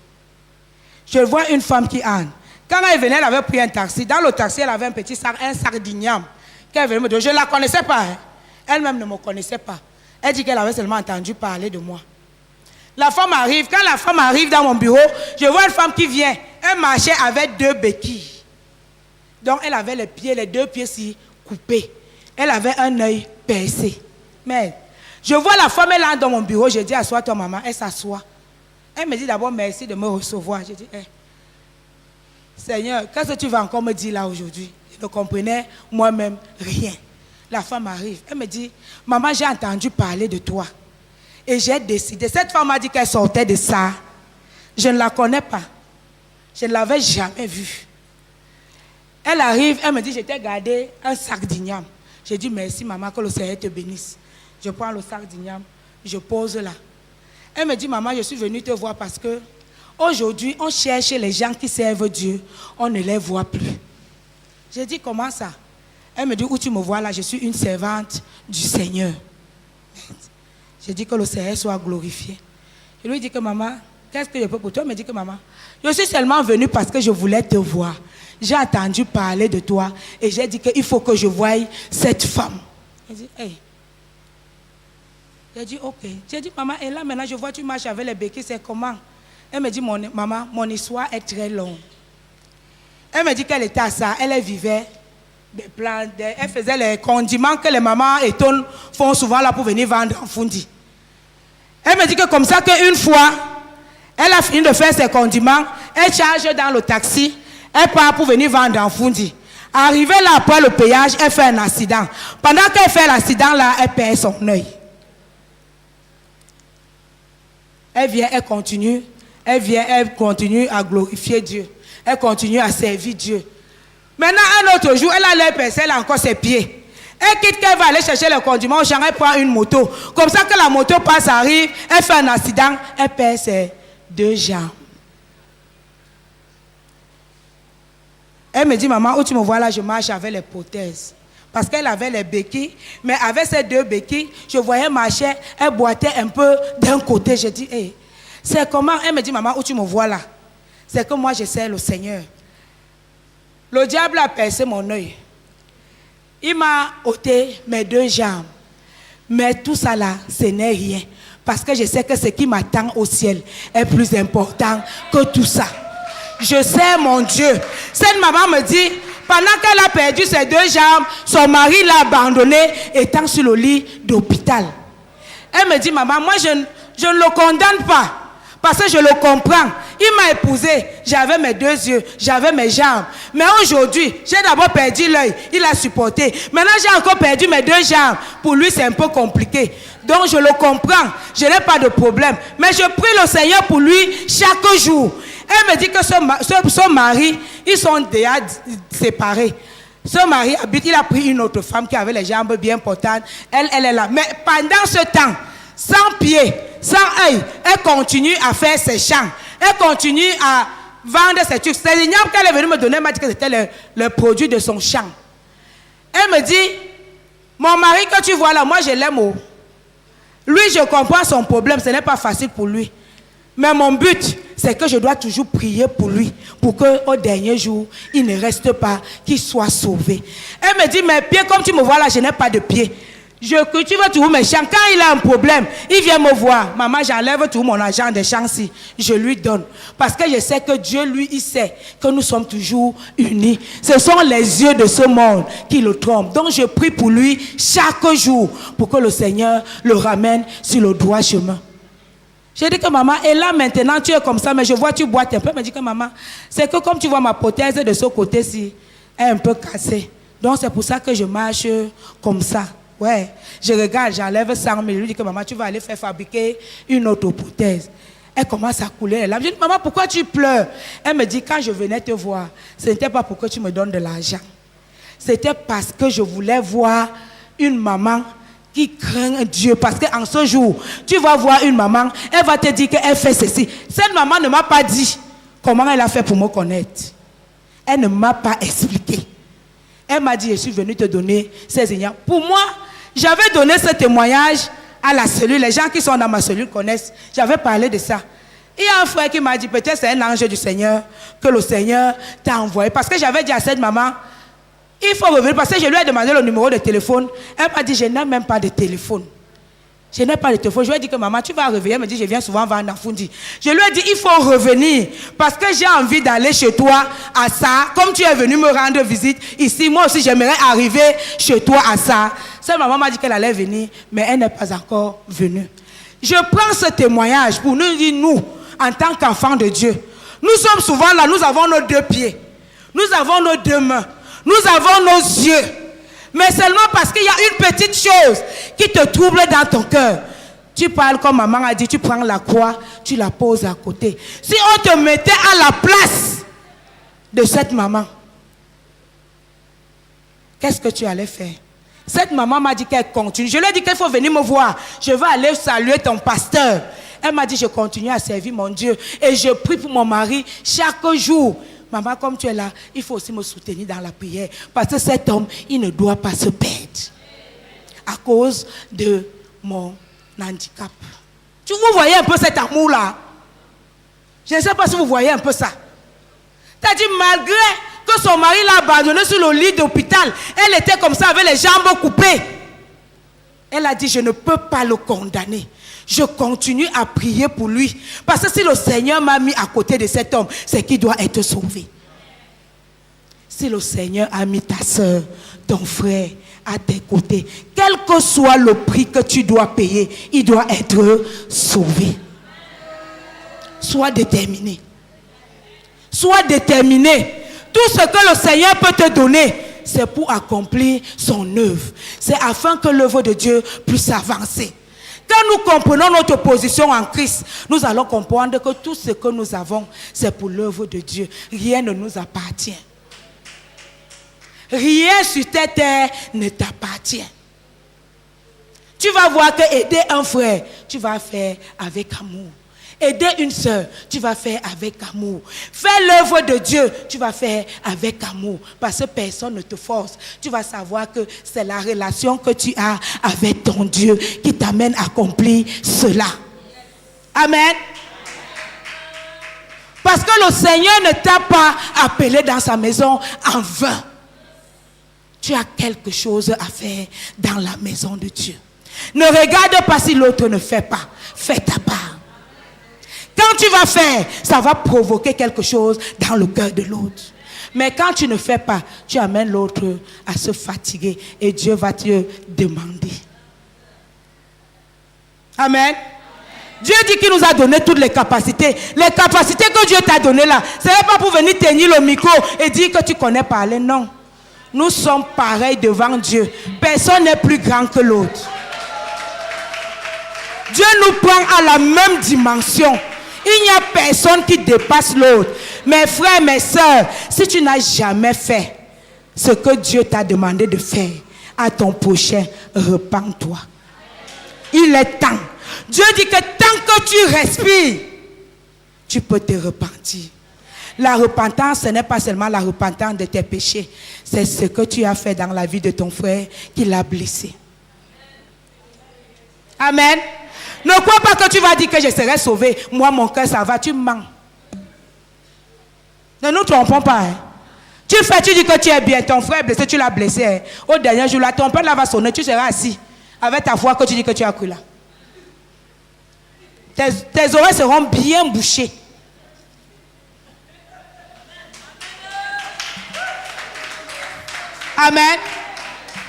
Je vois une femme qui entre. Quand elle venait, elle avait pris un taxi. Dans le taxi, elle avait un petit sac, un sac d'igname. Qu'elle venait me donner. Je ne la connaissais pas. Elle-même ne me connaissait pas. Elle dit qu'elle avait seulement entendu parler de moi. La femme arrive. Quand la femme arrive dans mon bureau, je vois une femme qui vient. Elle marchait avec 2 béquilles. Donc elle avait les pieds, les 2 pieds si coupés. Elle avait un œil percé. Mais je vois la femme, elle entre dans mon bureau. Je dis, assois-toi maman. Elle s'assoit. Elle me dit d'abord merci de me recevoir. Je dis, Seigneur, qu'est-ce que tu vas encore me dire là aujourd'hui? Je ne comprenais moi-même rien. La femme arrive, elle me dit, maman, j'ai entendu parler de toi. Et j'ai décidé, cette femme m'a dit qu'elle sortait de ça. Je ne la connais pas. Je ne l'avais jamais vue. Elle arrive, elle me dit, je t'ai gardé un sac d'igname. J'ai dit, merci maman, que le Seigneur te bénisse. Je prends le sac d'igname, je pose là. Elle me dit, maman, je suis venue te voir parce que aujourd'hui, on cherche les gens qui servent Dieu. On ne les voit plus. J'ai dit, comment ça? Elle me dit, où tu me vois là, je suis une servante du Seigneur. J'ai dit que le Seigneur soit glorifié. Je lui dis que maman, qu'est-ce que je peux pour toi? Elle me dit que maman, je suis seulement venue parce que je voulais te voir. J'ai entendu parler de toi et j'ai dit qu'il faut que je voie cette femme. Elle dit, hey. J'ai dit, ok. J'ai dit, maman, et là maintenant je vois tu marches avec les béquilles, c'est comment? Elle me dit, maman, mon histoire est très longue. Elle me dit qu'elle était à ça, elle vivait des plantes, elle faisait les condiments que les mamans étonnes font souvent là pour venir vendre en Fundi. Elle me dit que comme ça qu'une fois, elle a fini de faire ses condiments, elle charge dans le taxi, elle part pour venir vendre en Fundi. Arrivée là après le péage, elle fait un accident. Pendant qu'elle fait l'accident là, elle perd son œil. Elle vient, elle continue à glorifier Dieu. Elle continue à servir Dieu. Maintenant, un autre jour, elle a l'œil percé, elle a encore ses pieds. Elle quitte qu'elle va aller chercher le condiment au champ, elle prend une moto. Comme ça que la moto passe, arrive, elle fait un accident, elle perd ses 2 jambes. Elle me dit, maman, où tu me vois là, je marche avec les prothèses. Parce qu'elle avait les béquilles, mais avec ces 2 béquilles, je voyais marcher, elle boitait un peu d'un côté. Je dis, hey, c'est comment? Elle me dit, maman, où tu me vois là? C'est que moi, je sers le Seigneur. Le diable a percé mon œil. Il m'a ôté mes 2 jambes. Mais tout ça là, ce n'est rien. Parce que je sais que ce qui m'attend au ciel est plus important que tout ça. Je sais mon Dieu. Cette maman me dit, Pendant qu'elle a perdu ses 2 jambes, son mari l'a abandonnée étant sur le lit d'hôpital. Elle me dit, maman, moi je ne le condamne pas. Parce que je le comprends. Il m'a épousé, j'avais mes 2 yeux, j'avais mes jambes. Mais aujourd'hui, j'ai d'abord perdu l'œil, il a supporté. Maintenant, j'ai encore perdu mes 2 jambes. Pour lui, c'est un peu compliqué. Donc, je le comprends, je n'ai pas de problème. Mais je prie le Seigneur pour lui chaque jour. Elle me dit que son mari, ils sont déjà séparés. Son mari habite, il a pris une autre femme qui avait les jambes bien portantes. Elle est là. Mais pendant ce temps, sans pied, sans œil, elle continue à faire ses chants. Elle continue à vendre ses trucs. C'est l'ignoble qu'elle est venue me donner, elle m'a dit que c'était le produit de son chant. Elle me dit, mon mari que tu vois là, moi je l'aime. Lui, je comprends son problème, ce n'est pas facile pour lui. Mais mon but, c'est que je dois toujours prier pour lui, pour qu'au dernier jour, il ne reste pas, qu'il soit sauvé. Elle me dit, mes pieds, comme tu me vois là, je n'ai pas de pieds. Je cultive toujours mes champs. Quand il a un problème, il vient me voir. Maman, j'enlève tout mon argent des champs-ci. Je lui donne. Parce que je sais que Dieu, lui, il sait que nous sommes toujours unis. Ce sont les yeux de ce monde qui le trompent. Donc, je prie pour lui chaque jour pour que le Seigneur le ramène sur le droit chemin. J'ai dit que maman, et là maintenant, tu es comme ça, mais je vois tu boites un peu. Elle me dit que maman, c'est que comme tu vois ma prothèse de ce côté-ci est un peu cassée. Donc, c'est pour ça que je marche comme ça. Ouais, je regarde, j'enlève 100 000. Je lui dis que maman, tu vas aller faire fabriquer une autre prothèse. Elle commence à couler les larmes. Je dis, maman, pourquoi tu pleures? Elle me dit, quand je venais te voir, ce n'était pas pour que tu me donnes de l'argent. C'était parce que je voulais voir une maman qui craint Dieu. Parce qu'en ce jour, tu vas voir une maman, elle va te dire qu'elle fait ceci. Cette maman ne m'a pas dit comment elle a fait pour me connaître. Elle ne m'a pas expliqué. Elle m'a dit, je suis venue te donner ces ignorants. Pour moi, j'avais donné ce témoignage à la cellule. Les gens qui sont dans ma cellule connaissent. J'avais parlé de ça. Il y a un frère qui m'a dit, peut-être c'est un ange du Seigneur que le Seigneur t'a envoyé. Parce que j'avais dit à cette maman, il faut revenir. Parce que je lui ai demandé le numéro de téléphone. Elle m'a dit, je n'ai même pas de téléphone. Je n'ai pas de téléphone. Je lui ai dit que maman, tu vas revenir. Elle me dit, je viens souvent voir Nafundi. Je lui ai dit, il faut revenir. Parce que j'ai envie d'aller chez toi à ça. Comme tu es venu me rendre visite ici, moi aussi j'aimerais arriver chez toi à ça. Cette maman m'a dit qu'elle allait venir, mais elle n'est pas encore venue. Je prends ce témoignage pour nous dire, nous, en tant qu'enfants de Dieu, nous sommes souvent là, nous avons nos 2 pieds. Nous avons nos 2 mains. Nous avons nos yeux. Mais seulement parce qu'il y a une petite chose qui te trouble dans ton cœur. Tu parles comme maman a dit, tu prends la croix, tu la poses à côté. Si on te mettait à la place de cette maman, qu'est-ce que tu allais faire? Cette maman m'a dit qu'elle continue. Je lui ai dit qu'il faut venir me voir. Je vais aller saluer ton pasteur. Elle m'a dit, je continue à servir mon Dieu. Et je prie pour mon mari chaque jour. Maman, comme tu es là, il faut aussi me soutenir dans la prière. Parce que cet homme, il ne doit pas se perdre. À cause de mon handicap. Vous voyez un peu cet amour-là? Je ne sais pas si vous voyez un peu ça. C'est-à-dire, malgré que son mari l'a abandonné sur le lit d'hôpital, elle était comme ça avec les jambes coupées. Elle a dit, je ne peux pas le condamner. Je continue à prier pour lui. Parce que si le Seigneur m'a mis à côté de cet homme, c'est qu'il doit être sauvé. Si le Seigneur a mis ta soeur, ton frère à tes côtés, quel que soit le prix que tu dois payer, il doit être sauvé. Sois déterminé. Sois déterminé. Tout ce que le Seigneur peut te donner, c'est pour accomplir son œuvre. C'est afin que l'œuvre de Dieu puisse avancer. Quand nous comprenons notre position en Christ, nous allons comprendre que tout ce que nous avons, c'est pour l'œuvre de Dieu. Rien ne nous appartient. Rien sur cette terre ne t'appartient. Tu vas voir que aider un frère, tu vas faire avec amour. Aider une soeur, tu vas faire avec amour. Faire l'œuvre de Dieu, tu vas faire avec amour. Parce que personne ne te force. Tu vas savoir que c'est la relation que tu as avec ton Dieu qui t'amène à accomplir cela. Amen. Parce que le Seigneur ne t'a pas appelé dans sa maison en vain. Tu as quelque chose à faire dans la maison de Dieu. Ne regarde pas si l'autre ne fait pas. Fais ta part. Quand tu vas faire, ça va provoquer quelque chose dans le cœur de l'autre. Mais quand tu ne fais pas, tu amènes l'autre à se fatiguer et Dieu va te demander. Amen. Dieu dit qu'il nous a donné toutes les capacités. Les capacités que Dieu t'a données là, ce n'est pas pour venir tenir le micro et dire que tu connais parler. Non. Nous sommes pareils devant Dieu. Personne n'est plus grand que l'autre. Dieu nous prend à la même dimension. Il n'y a personne qui dépasse l'autre. Mes frères, mes sœurs, si tu n'as jamais fait ce que Dieu t'a demandé de faire à ton prochain, repens-toi. Il est temps. Dieu dit que tant que tu respires, tu peux te repentir. La repentance, ce n'est pas seulement la repentance de tes péchés. C'est ce que tu as fait dans la vie de ton frère qui l'a blessé. Amen. Ne crois pas que tu vas dire que je serai sauvé. Moi, mon cœur, ça va. Tu mens. Ne nous trompons pas. Hein. Tu fais, tu dis que tu es bien. Ton frère est blessé, tu l'as blessé. Hein. Au dernier jour, là, ton père là va sonner. Tu seras assis avec ta foi que tu dis que tu as cru là. Tes oreilles seront bien bouchées. Amen.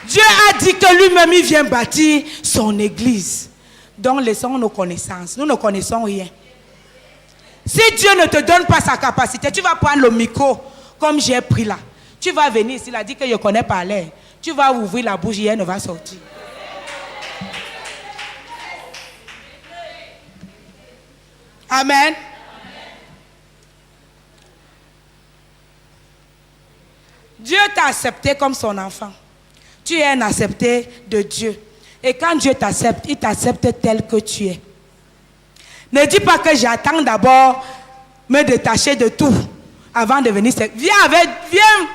Dieu a dit que lui-même, il vient bâtir son église. Donc, laissons nos connaissances. Nous ne connaissons rien. Si Dieu ne te donne pas sa capacité, tu vas prendre le micro, comme j'ai pris là. Tu vas venir ici, il a dit que je connais parler. Tu vas ouvrir la bouche, il ne va sortir. Amen. Dieu t'a accepté comme son enfant. Tu es un accepté de Dieu. Et quand Dieu t'accepte, il t'accepte tel que tu es. Ne dis pas que j'attends d'abord me détacher de tout avant de venir. Viens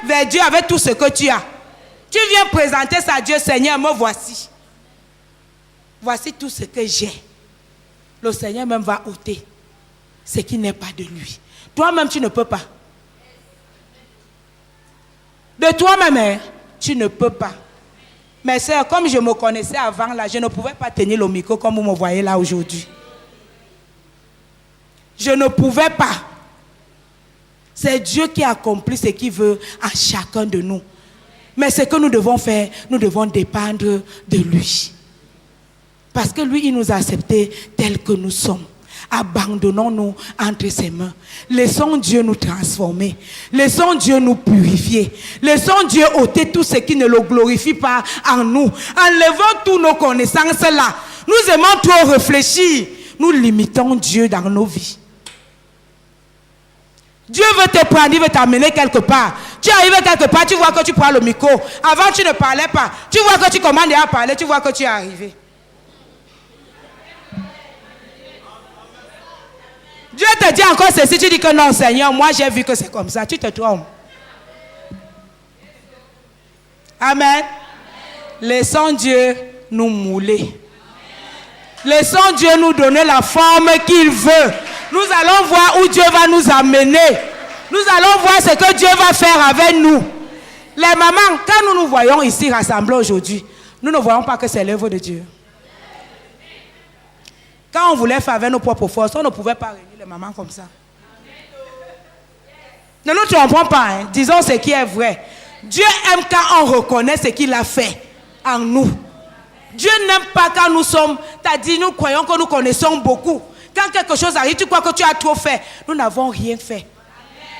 vers Dieu avec tout ce que tu as. Tu viens présenter ça à Dieu, Seigneur, me voici. Voici tout ce que j'ai. Le Seigneur même va ôter ce qui n'est pas de lui. Toi-même, tu ne peux pas. De toi-même, hein, tu ne peux pas. Mais sœurs, comme je me connaissais avant, là, je ne pouvais pas tenir le micro comme vous me voyez là aujourd'hui. Je ne pouvais pas. C'est Dieu qui accomplit ce qu'il veut à chacun de nous. Mais ce que nous devons faire, nous devons dépendre de lui. Parce que lui, il nous a acceptés tels que nous sommes. Abandonnons-nous entre ses mains. Laissons Dieu nous transformer. Laissons Dieu nous purifier. Laissons Dieu ôter tout ce qui ne le glorifie pas en nous. Enlevons toutes nos connaissances là. Nous aimons trop réfléchir. Nous limitons Dieu dans nos vies. Dieu veut te prendre, il veut t'amener quelque part. Tu arrives quelque part, tu vois que tu prends le micro. Avant, tu ne parlais pas. Tu vois que tu commandes à parler, tu vois que tu es arrivé. Dieu te dit encore ceci, tu dis que non, Seigneur, moi j'ai vu que c'est comme ça. Tu te trompes. Amen. Laissons Dieu nous mouler. Laissons Dieu nous donner la forme qu'il veut. Nous allons voir où Dieu va nous amener. Nous allons voir ce que Dieu va faire avec nous. Les mamans, quand nous nous voyons ici rassemblés aujourd'hui, nous ne voyons pas que c'est l'œuvre de Dieu. Quand on voulait faire avec nos propres forces, on ne pouvait pas réunir les mamans comme ça. Ne nous trompons pas, hein. Disons ce qui est vrai. Dieu aime quand on reconnaît ce qu'il a fait en nous. Dieu n'aime pas quand nous sommes, t'as dit, nous croyons que nous connaissons beaucoup. Quand quelque chose arrive, tu crois que tu as trop fait. Nous n'avons rien fait.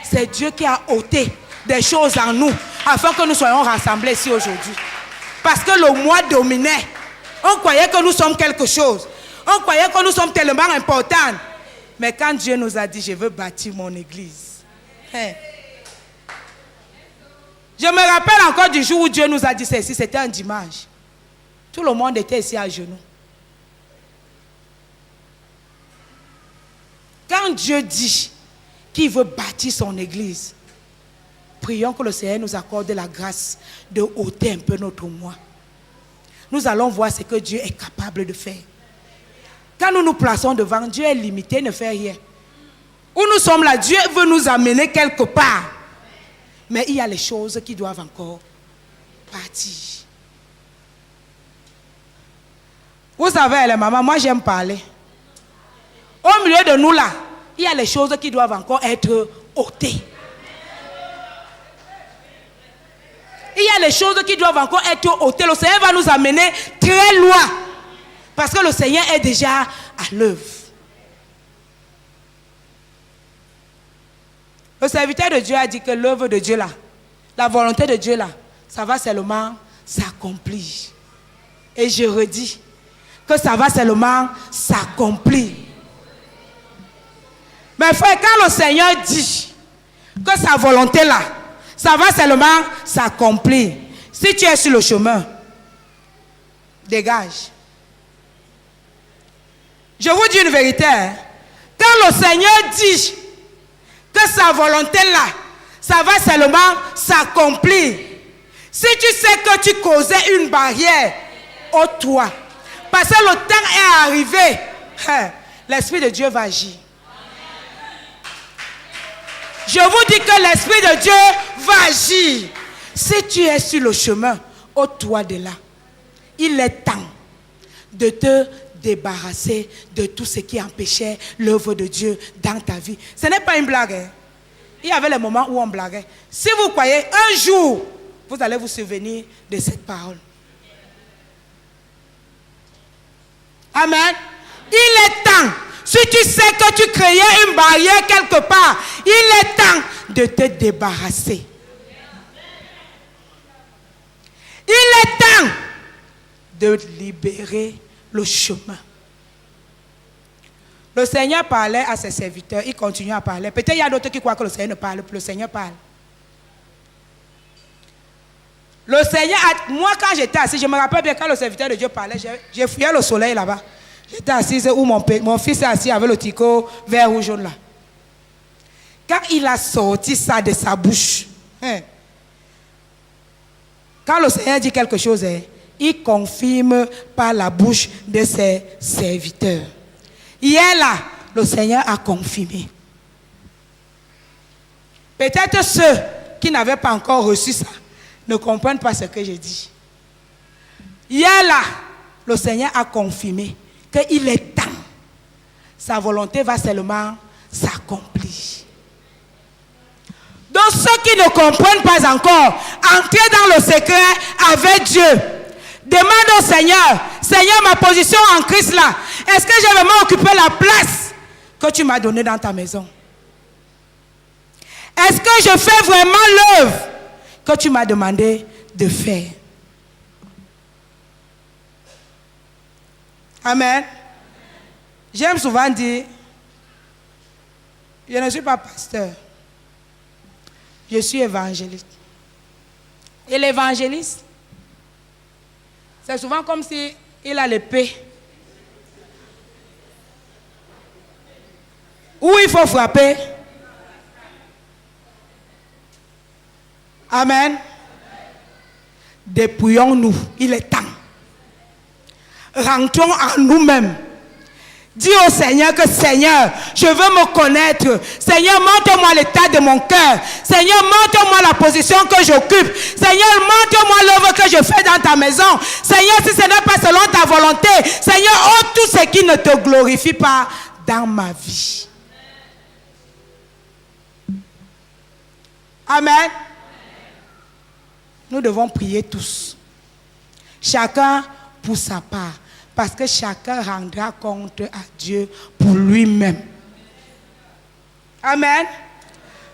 C'est Dieu qui a ôté des choses en nous afin que nous soyons rassemblés ici aujourd'hui. Parce que le moi dominait. On croyait que nous sommes quelque chose. On croyait que nous sommes tellement importants. Mais quand Dieu nous a dit, je veux bâtir mon église. Hey. Je me rappelle encore du jour où Dieu nous a dit ceci, c'était un dimanche. Tout le monde était ici à genoux. Quand Dieu dit qu'il veut bâtir son église, prions que le Seigneur nous accorde la grâce de ôter un peu notre moi. Nous allons voir ce que Dieu est capable de faire. Quand nous nous plaçons devant, Dieu est limité, ne fait rien. Où nous sommes là, Dieu veut nous amener quelque part. Mais il y a les choses qui doivent encore partir. Vous savez, les mamans, moi j'aime parler. Au milieu de nous là, il y a les choses qui doivent encore être ôtées. il y a les choses qui doivent encore être ôtées. Le Seigneur va nous amener très loin. Parce que le Seigneur est déjà à l'œuvre. Le serviteur de Dieu a dit que l'œuvre de Dieu là, la volonté de Dieu là, ça va seulement s'accomplir. Et je redis que ça va seulement s'accomplir. Mais frère, quand le Seigneur dit que sa volonté là, ça va seulement s'accomplir. Si tu es sur le chemin, dégage. Je vous dis une vérité. Quand le Seigneur dit que sa volonté là, ça va seulement s'accomplir. Si tu sais que tu causais une barrière au toi, parce que le temps est arrivé, l'Esprit de Dieu va agir. Je vous dis que l'Esprit de Dieu va agir. Si tu es sur le chemin, au toi de là, il est temps de te débarrasser de tout ce qui empêchait l'œuvre de Dieu dans ta vie. Ce n'est pas une blague. Hein? Il y avait les moments où on blaguait. Si vous croyez, un jour, vous allez vous souvenir de cette parole. Amen. Il est temps. Si tu sais que tu créais une barrière quelque part, il est temps de te débarrasser. Il est temps de libérer le chemin. Le Seigneur parlait à ses serviteurs, il continue à parler. Peut-être il y a d'autres qui croient que le Seigneur ne parle plus, le Seigneur parle. Le Seigneur, moi quand j'étais assis, je me rappelle bien quand le serviteur de Dieu parlait, j'ai fouillé le soleil là-bas. J'étais assise où mon fils est assis avec le tricot vert ou jaune là. Quand il a sorti ça de sa bouche, quand le Seigneur dit quelque chose, il confirme par la bouche de ses serviteurs. Hier là, le Seigneur a confirmé. Peut-être ceux qui n'avaient pas encore reçu ça ne comprennent pas ce que j'ai dit. Hier là, le Seigneur a confirmé qu'il est temps. Sa volonté va seulement s'accomplir. Donc ceux qui ne comprennent pas encore, entrez dans le secret avec Dieu. Demande au Seigneur, Seigneur, ma position en Christ là, est-ce que j'ai vraiment occupé la place que tu m'as donnée dans ta maison? Est-ce que je fais vraiment l'œuvre que tu m'as demandé de faire? Amen. J'aime souvent dire, je ne suis pas pasteur, je suis évangéliste. Et l'évangéliste, c'est souvent comme si il a l'épée. Où il faut frapper. Amen. Dépouillons-nous, il est temps. Rentrons en nous-mêmes. Dis au Seigneur que Seigneur, je veux me connaître. Seigneur, montre-moi l'état de mon cœur. Seigneur, montre-moi la position que j'occupe. Seigneur, montre-moi l'œuvre que je fais dans ta maison. Seigneur, si ce n'est pas selon ta volonté, Seigneur, ôte tout ce qui ne te glorifie pas dans ma vie. Amen. Nous devons prier tous. Chacun pour sa part. Parce que chacun rendra compte à Dieu pour lui-même. Amen.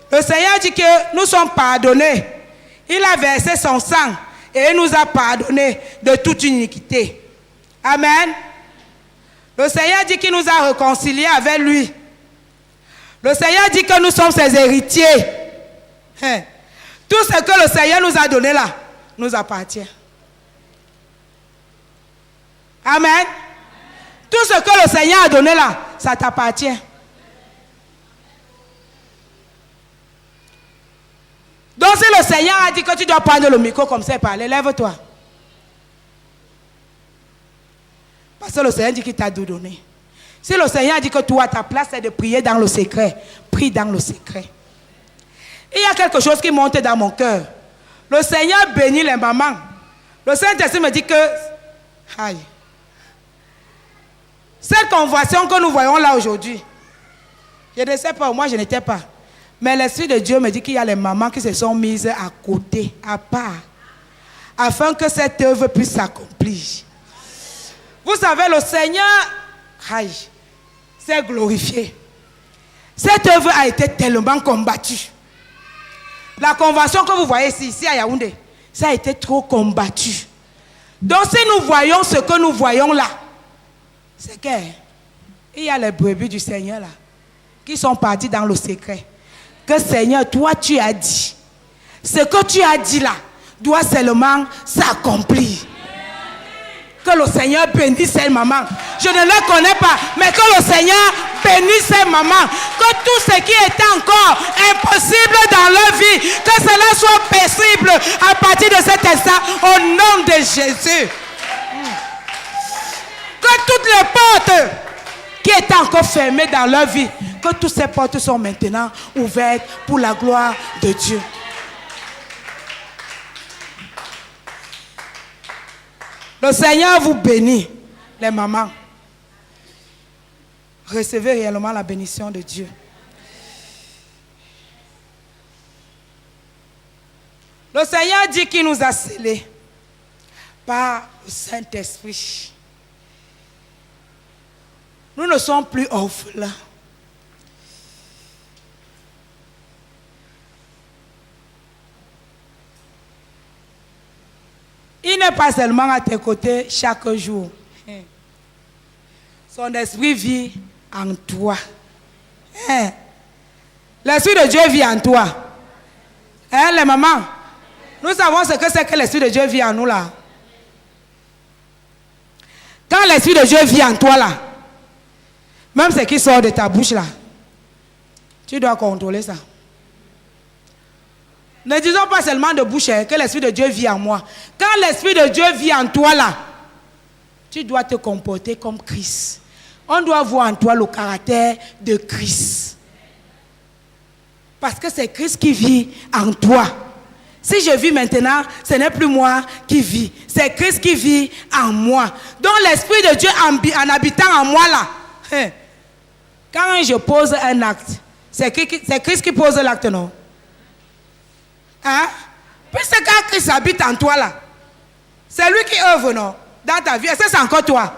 Le Seigneur dit que nous sommes pardonnés. Il a versé son sang et il nous a pardonnés de toute iniquité. Amen. Le Seigneur dit qu'il nous a réconciliés avec lui. Le Seigneur dit que nous sommes ses héritiers. Tout ce que le Seigneur nous a donné là, nous appartient. Amen. Tout ce que le Seigneur a donné là, ça t'appartient. Donc si le Seigneur a dit que tu dois prendre le micro comme ça et parler, lève-toi. Parce que le Seigneur dit qu'il t'a tout donné. Si le Seigneur a dit que toi, ta place est de prier dans le secret, prie dans le secret. Il y a quelque chose qui monte dans mon cœur. Le Seigneur bénit les mamans. Le Saint-Esprit me dit que... Aïe. Cette convocation que nous voyons là aujourd'hui, je ne sais pas, moi je n'étais pas. Mais l'Esprit de Dieu me dit qu'il y a les mamans qui se sont mises à côté, à part. afin que cette œuvre puisse s'accomplir. Vous savez, le Seigneur s'est glorifié. Cette œuvre a été tellement combattue. La convention que vous voyez ici à Yaoundé, ça a été trop combattu. Donc si nous voyons ce que nous voyons là, c'est qu'il y a les brebis du Seigneur là, qui sont partis dans le secret. Que Seigneur, toi tu as dit, ce que tu as dit là, doit seulement s'accomplir. Que le Seigneur bénisse ces mamans. Je ne les connais pas, mais que le Seigneur bénisse ces mamans. Que tout ce qui est encore impossible dans leur vie, que cela soit possible à partir de cet instant, au nom de Jésus. Que toutes les portes qui étaient encore fermées dans leur vie, que toutes ces portes sont maintenant ouvertes pour la gloire de Dieu. Le Seigneur vous bénit, les mamans. Recevez réellement la bénédiction de Dieu. Le Seigneur dit qu'il nous a scellés par le Saint-Esprit. Nous ne sommes plus orphelins. Il n'est pas seulement à tes côtés chaque jour. Son esprit vit en toi. L'esprit de Dieu vit en toi. Les mamans, nous savons ce que c'est que l'esprit de Dieu vit en nous là. Quand l'esprit de Dieu vit en toi là, même ce qui sort de ta bouche là, tu dois contrôler ça. Ne disons pas seulement de bouche que l'Esprit de Dieu vit en moi. Quand l'Esprit de Dieu vit en toi là, tu dois te comporter comme Christ. On doit voir en toi le caractère de Christ. Parce que c'est Christ qui vit en toi. Si je vis maintenant, ce n'est plus moi qui vis. C'est Christ qui vit en moi. Donc l'Esprit de Dieu en habitant en moi là, quand je pose un acte, c'est Christ qui pose l'acte, non? Hein? Puisque quand Christ habite en toi là, c'est lui qui œuvre, non? Dans ta vie. Est-ce que c'est encore toi?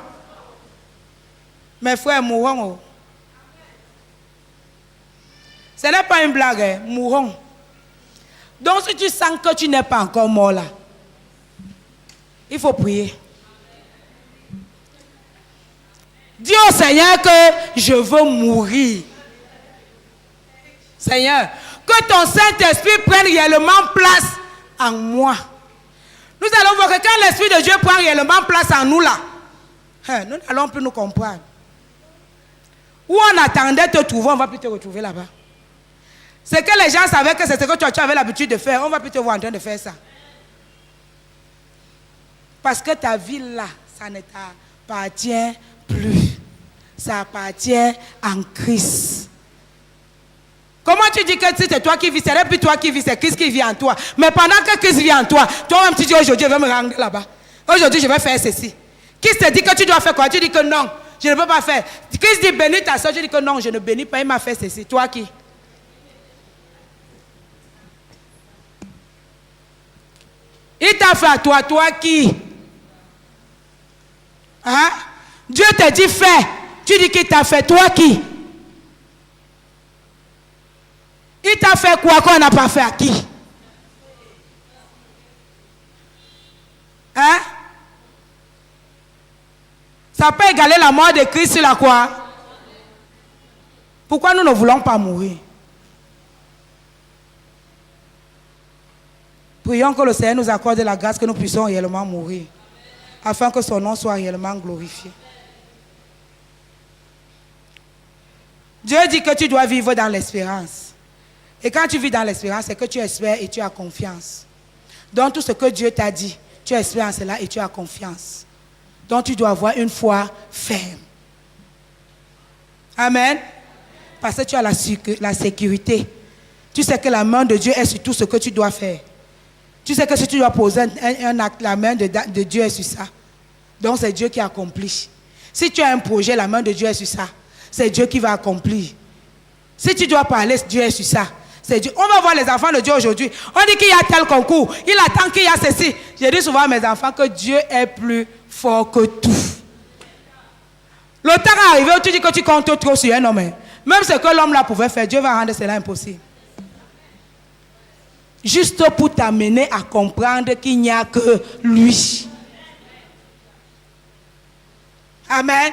Mes frères, mourons. Ce n'est pas une blague, hein? Mourons. Donc si tu sens que tu n'es pas encore mort là, il faut prier. Dis au Seigneur que je veux mourir. Seigneur, que ton Saint-Esprit prenne réellement place en moi. Nous allons voir que quand l'Esprit de Dieu prend réellement place en nous là, nous n'allons plus nous comprendre. Où on attendait te trouver, on ne va plus te retrouver là-bas. C'est que les gens savaient que c'est ce que tu avais l'habitude de faire, on ne va plus te voir en train de faire ça. Parce que ta vie là, ça ne t'appartient plus. Ça appartient en Christ. Comment tu dis que c'est toi qui vis, c'est plus toi qui vis, c'est Christ qui vit en toi. Mais pendant que Christ vit en toi, toi-même tu dis aujourd'hui je vais me rendre là-bas. Aujourd'hui je vais faire ceci. Christ te dit que tu dois faire quoi? Tu dis que non, je ne peux pas faire. Christ dit bénis ta soeur, tu dis que non, je ne bénis pas, il m'a fait ceci. Toi qui? Il t'a fait à toi, toi qui? Hein? Dieu te dit fais, tu dis qu'il t'a fait, toi qui? Il t'a fait quoi qu'on n'a pas fait à qui? Hein? Ça peut égaler la mort de Christ sur la croix. Pourquoi nous ne voulons pas mourir? Prions que le Seigneur nous accorde la grâce que nous puissions réellement mourir, afin que son nom soit réellement glorifié. Dieu dit que tu dois vivre dans l'espérance. Et quand tu vis dans l'espérance, c'est que tu espères et tu as confiance. Donc tout ce que Dieu t'a dit, tu espères en cela et tu as confiance. Donc tu dois avoir une foi ferme. Amen. Parce que tu as la sécurité. Tu sais que la main de Dieu est sur tout ce que tu dois faire. Tu sais que si tu dois poser un acte, la main de Dieu est sur ça. Donc c'est Dieu qui accomplit. Si tu as un projet, la main de Dieu est sur ça. C'est Dieu qui va accomplir. Si tu dois parler, Dieu est sur ça. c'est Dieu. On va voir les enfants de Dieu aujourd'hui. On dit qu'il y a tel concours. Il attend qu'il y a ceci. Je dis souvent à mes enfants que Dieu est plus fort que tout. Le temps est arrivé où tu dis que tu comptes trop sur un homme. Même ce que l'homme là pouvait faire, Dieu va rendre cela impossible. Juste pour t'amener à comprendre qu'il n'y a que lui. Amen.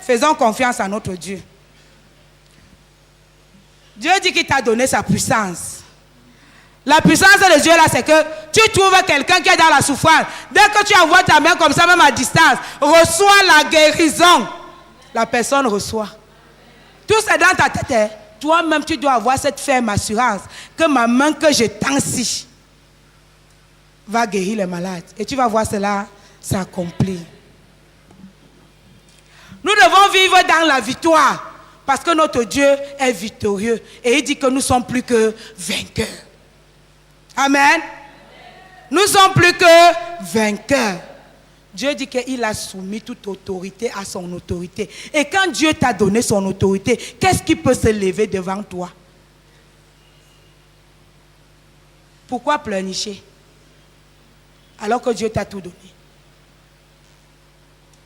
Faisons confiance à notre Dieu. Dieu dit qu'il t'a donné sa puissance. La puissance de Dieu là, c'est que tu trouves quelqu'un qui est dans la souffrance. Dès que tu envoies ta main comme ça, même à distance, reçois la guérison. La personne reçoit. Tout c'est dans ta tête. Hein? Toi-même, tu dois avoir cette ferme assurance que ma main que je tends ici va guérir les malades. Et tu vas voir cela s'accomplir. Nous devons vivre dans la victoire parce que notre Dieu est victorieux et il dit que nous sommes plus que vainqueurs. Amen. Nous sommes plus que vainqueurs. Dieu dit qu'il a soumis toute autorité à son autorité. Et quand Dieu t'a donné son autorité, qu'est-ce qui peut se lever devant toi? Pourquoi pleurnicher? Alors que Dieu t'a tout donné.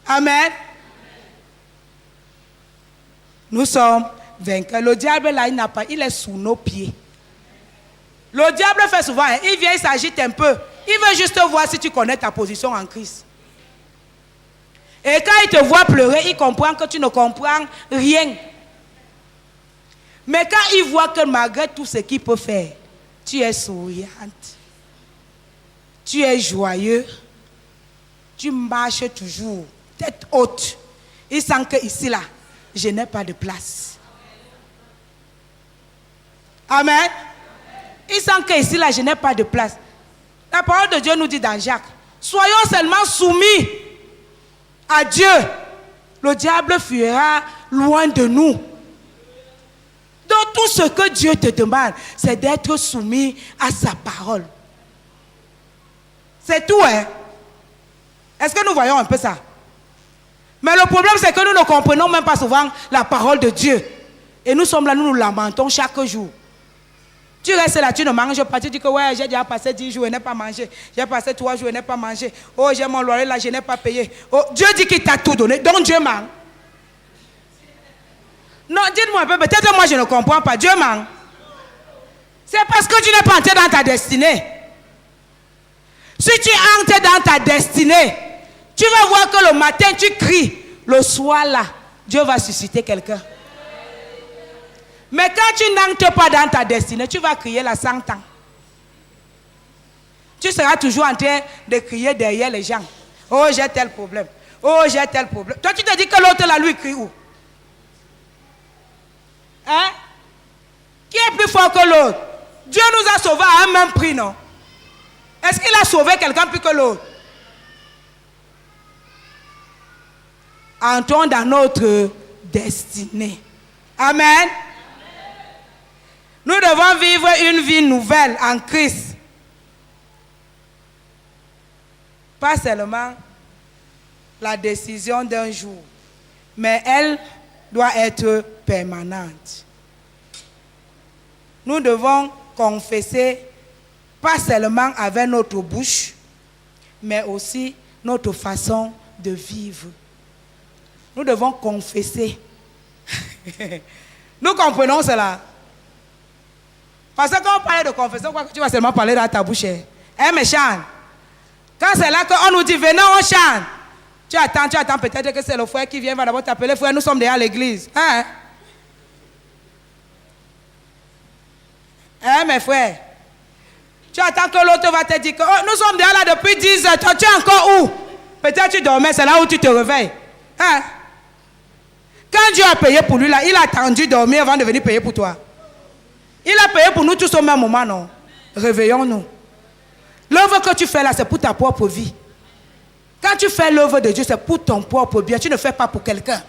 Amen. Nous sommes vainqueurs. Le diable là, il est sous nos pieds. Le diable fait souvent, il vient, il s'agite un peu. Il veut juste voir si tu connais ta position en Christ. Et quand il te voit pleurer, il comprend que tu ne comprends rien. Mais quand il voit que malgré tout ce qu'il peut faire, tu es souriante, tu es joyeux, tu marches toujours, tête haute, il sent que ici là, je n'ai pas de place. Amen. Il sent que ici là, je n'ai pas de place. La parole de Dieu nous dit dans Jacques, soyons seulement soumis à Dieu. Le diable fuira loin de nous. Donc tout ce que Dieu te demande, c'est d'être soumis à sa parole. C'est tout, hein? Est-ce que nous voyons un peu ça? Mais le problème, c'est que nous ne comprenons même pas souvent la parole de Dieu. Et nous sommes là, nous nous lamentons chaque jour. Tu restes là, tu ne manges pas. Tu dis que ouais, j'ai déjà passé 10 jours et n'ai pas mangé. J'ai passé 3 jours et n'ai pas mangé. Oh, j'ai mon loyer là, je n'ai pas payé. Oh, Dieu dit qu'il t'a tout donné. Donc Dieu ment. Non, dites-moi un peu, peut-être moi je ne comprends pas. Dieu ment. C'est parce que tu n'es pas entré dans ta destinée. Si tu entres dans ta destinée, tu vas voir que le matin tu cries. Le soir là, Dieu va susciter quelqu'un. Mais quand tu n'entres pas dans ta destinée, tu vas crier là 100 ans. Tu seras toujours en train de crier derrière les gens. Oh, j'ai tel problème. Oh, j'ai tel problème. Toi, tu te dis que l'autre là, lui, crie où? Hein? Qui est plus fort que l'autre? Dieu nous a sauvés à un même prix, non? Est-ce qu'il a sauvé quelqu'un plus que l'autre? Entrons dans notre destinée. Amen. Nous devons vivre une vie nouvelle en Christ. Pas seulement la décision d'un jour, mais elle doit être permanente. Nous devons confesser pas seulement avec notre bouche, mais aussi notre façon de vivre. Nous devons confesser. Nous comprenons cela. Parce que quand on parle de confession, tu vas seulement parler dans ta bouche. Eh, mais chante. Quand c'est là qu'on nous dit, venez, on chante. Tu attends, peut-être que c'est le frère qui vient, va d'abord t'appeler, frère, nous sommes déjà à l'église. Hein? Hein, mes frères? Tu attends que l'autre va te dire que oh, nous sommes déjà là depuis 10 heures, toi, tu es encore où? Peut-être tu dormais, c'est là où tu te réveilles. Hein? Quand Dieu a payé pour lui, là, il a attendu dormir avant de venir payer pour toi. Il a payé pour nous tous au même moment, non? Réveillons-nous. L'œuvre que tu fais là, c'est pour ta propre vie. Quand tu fais l'œuvre de Dieu, c'est pour ton propre bien. Tu ne fais pas pour quelqu'un.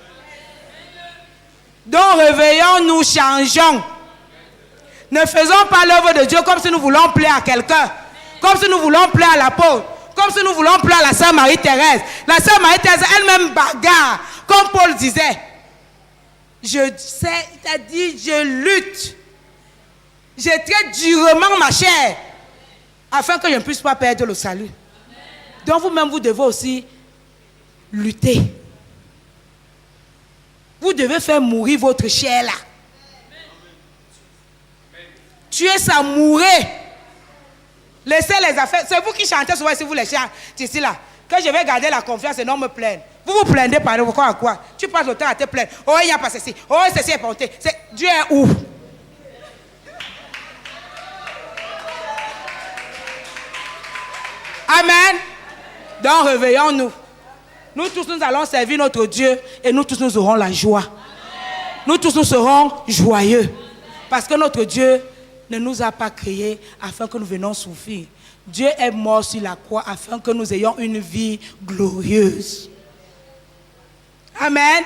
Donc réveillons-nous, changeons. Ne faisons pas l'œuvre de Dieu comme si nous voulons plaire à quelqu'un. Comme si nous voulons plaire à l'apôtre. Comme si nous voulons plaire à la sœur Marie-Thérèse. La sœur Marie-Thérèse elle-même bagarre. Comme Paul disait. Je sais, il a dit, je lutte. Je traite durement ma chair afin que je ne puisse pas perdre le salut. Donc vous-même, vous devez aussi lutter. Vous devez faire mourir votre chair là. Tuer ça, mourir. Laissez les affaires. C'est vous qui chantez souvent si vous les chantez ici là. Que je vais garder la confiance et non me plaindre. Vous vous plaignez par quoi à quoi? Tu passes le temps à te plaindre. Oh, il n'y a pas ceci. Oh, ceci est porté. Dieu est où? Amen. Donc réveillons-nous. Nous tous nous allons servir notre Dieu et nous tous nous aurons la joie. Nous tous nous serons joyeux. Parce que notre Dieu ne nous a pas créés afin que nous venions souffrir. Dieu est mort sur la croix afin que nous ayons une vie glorieuse. Amen.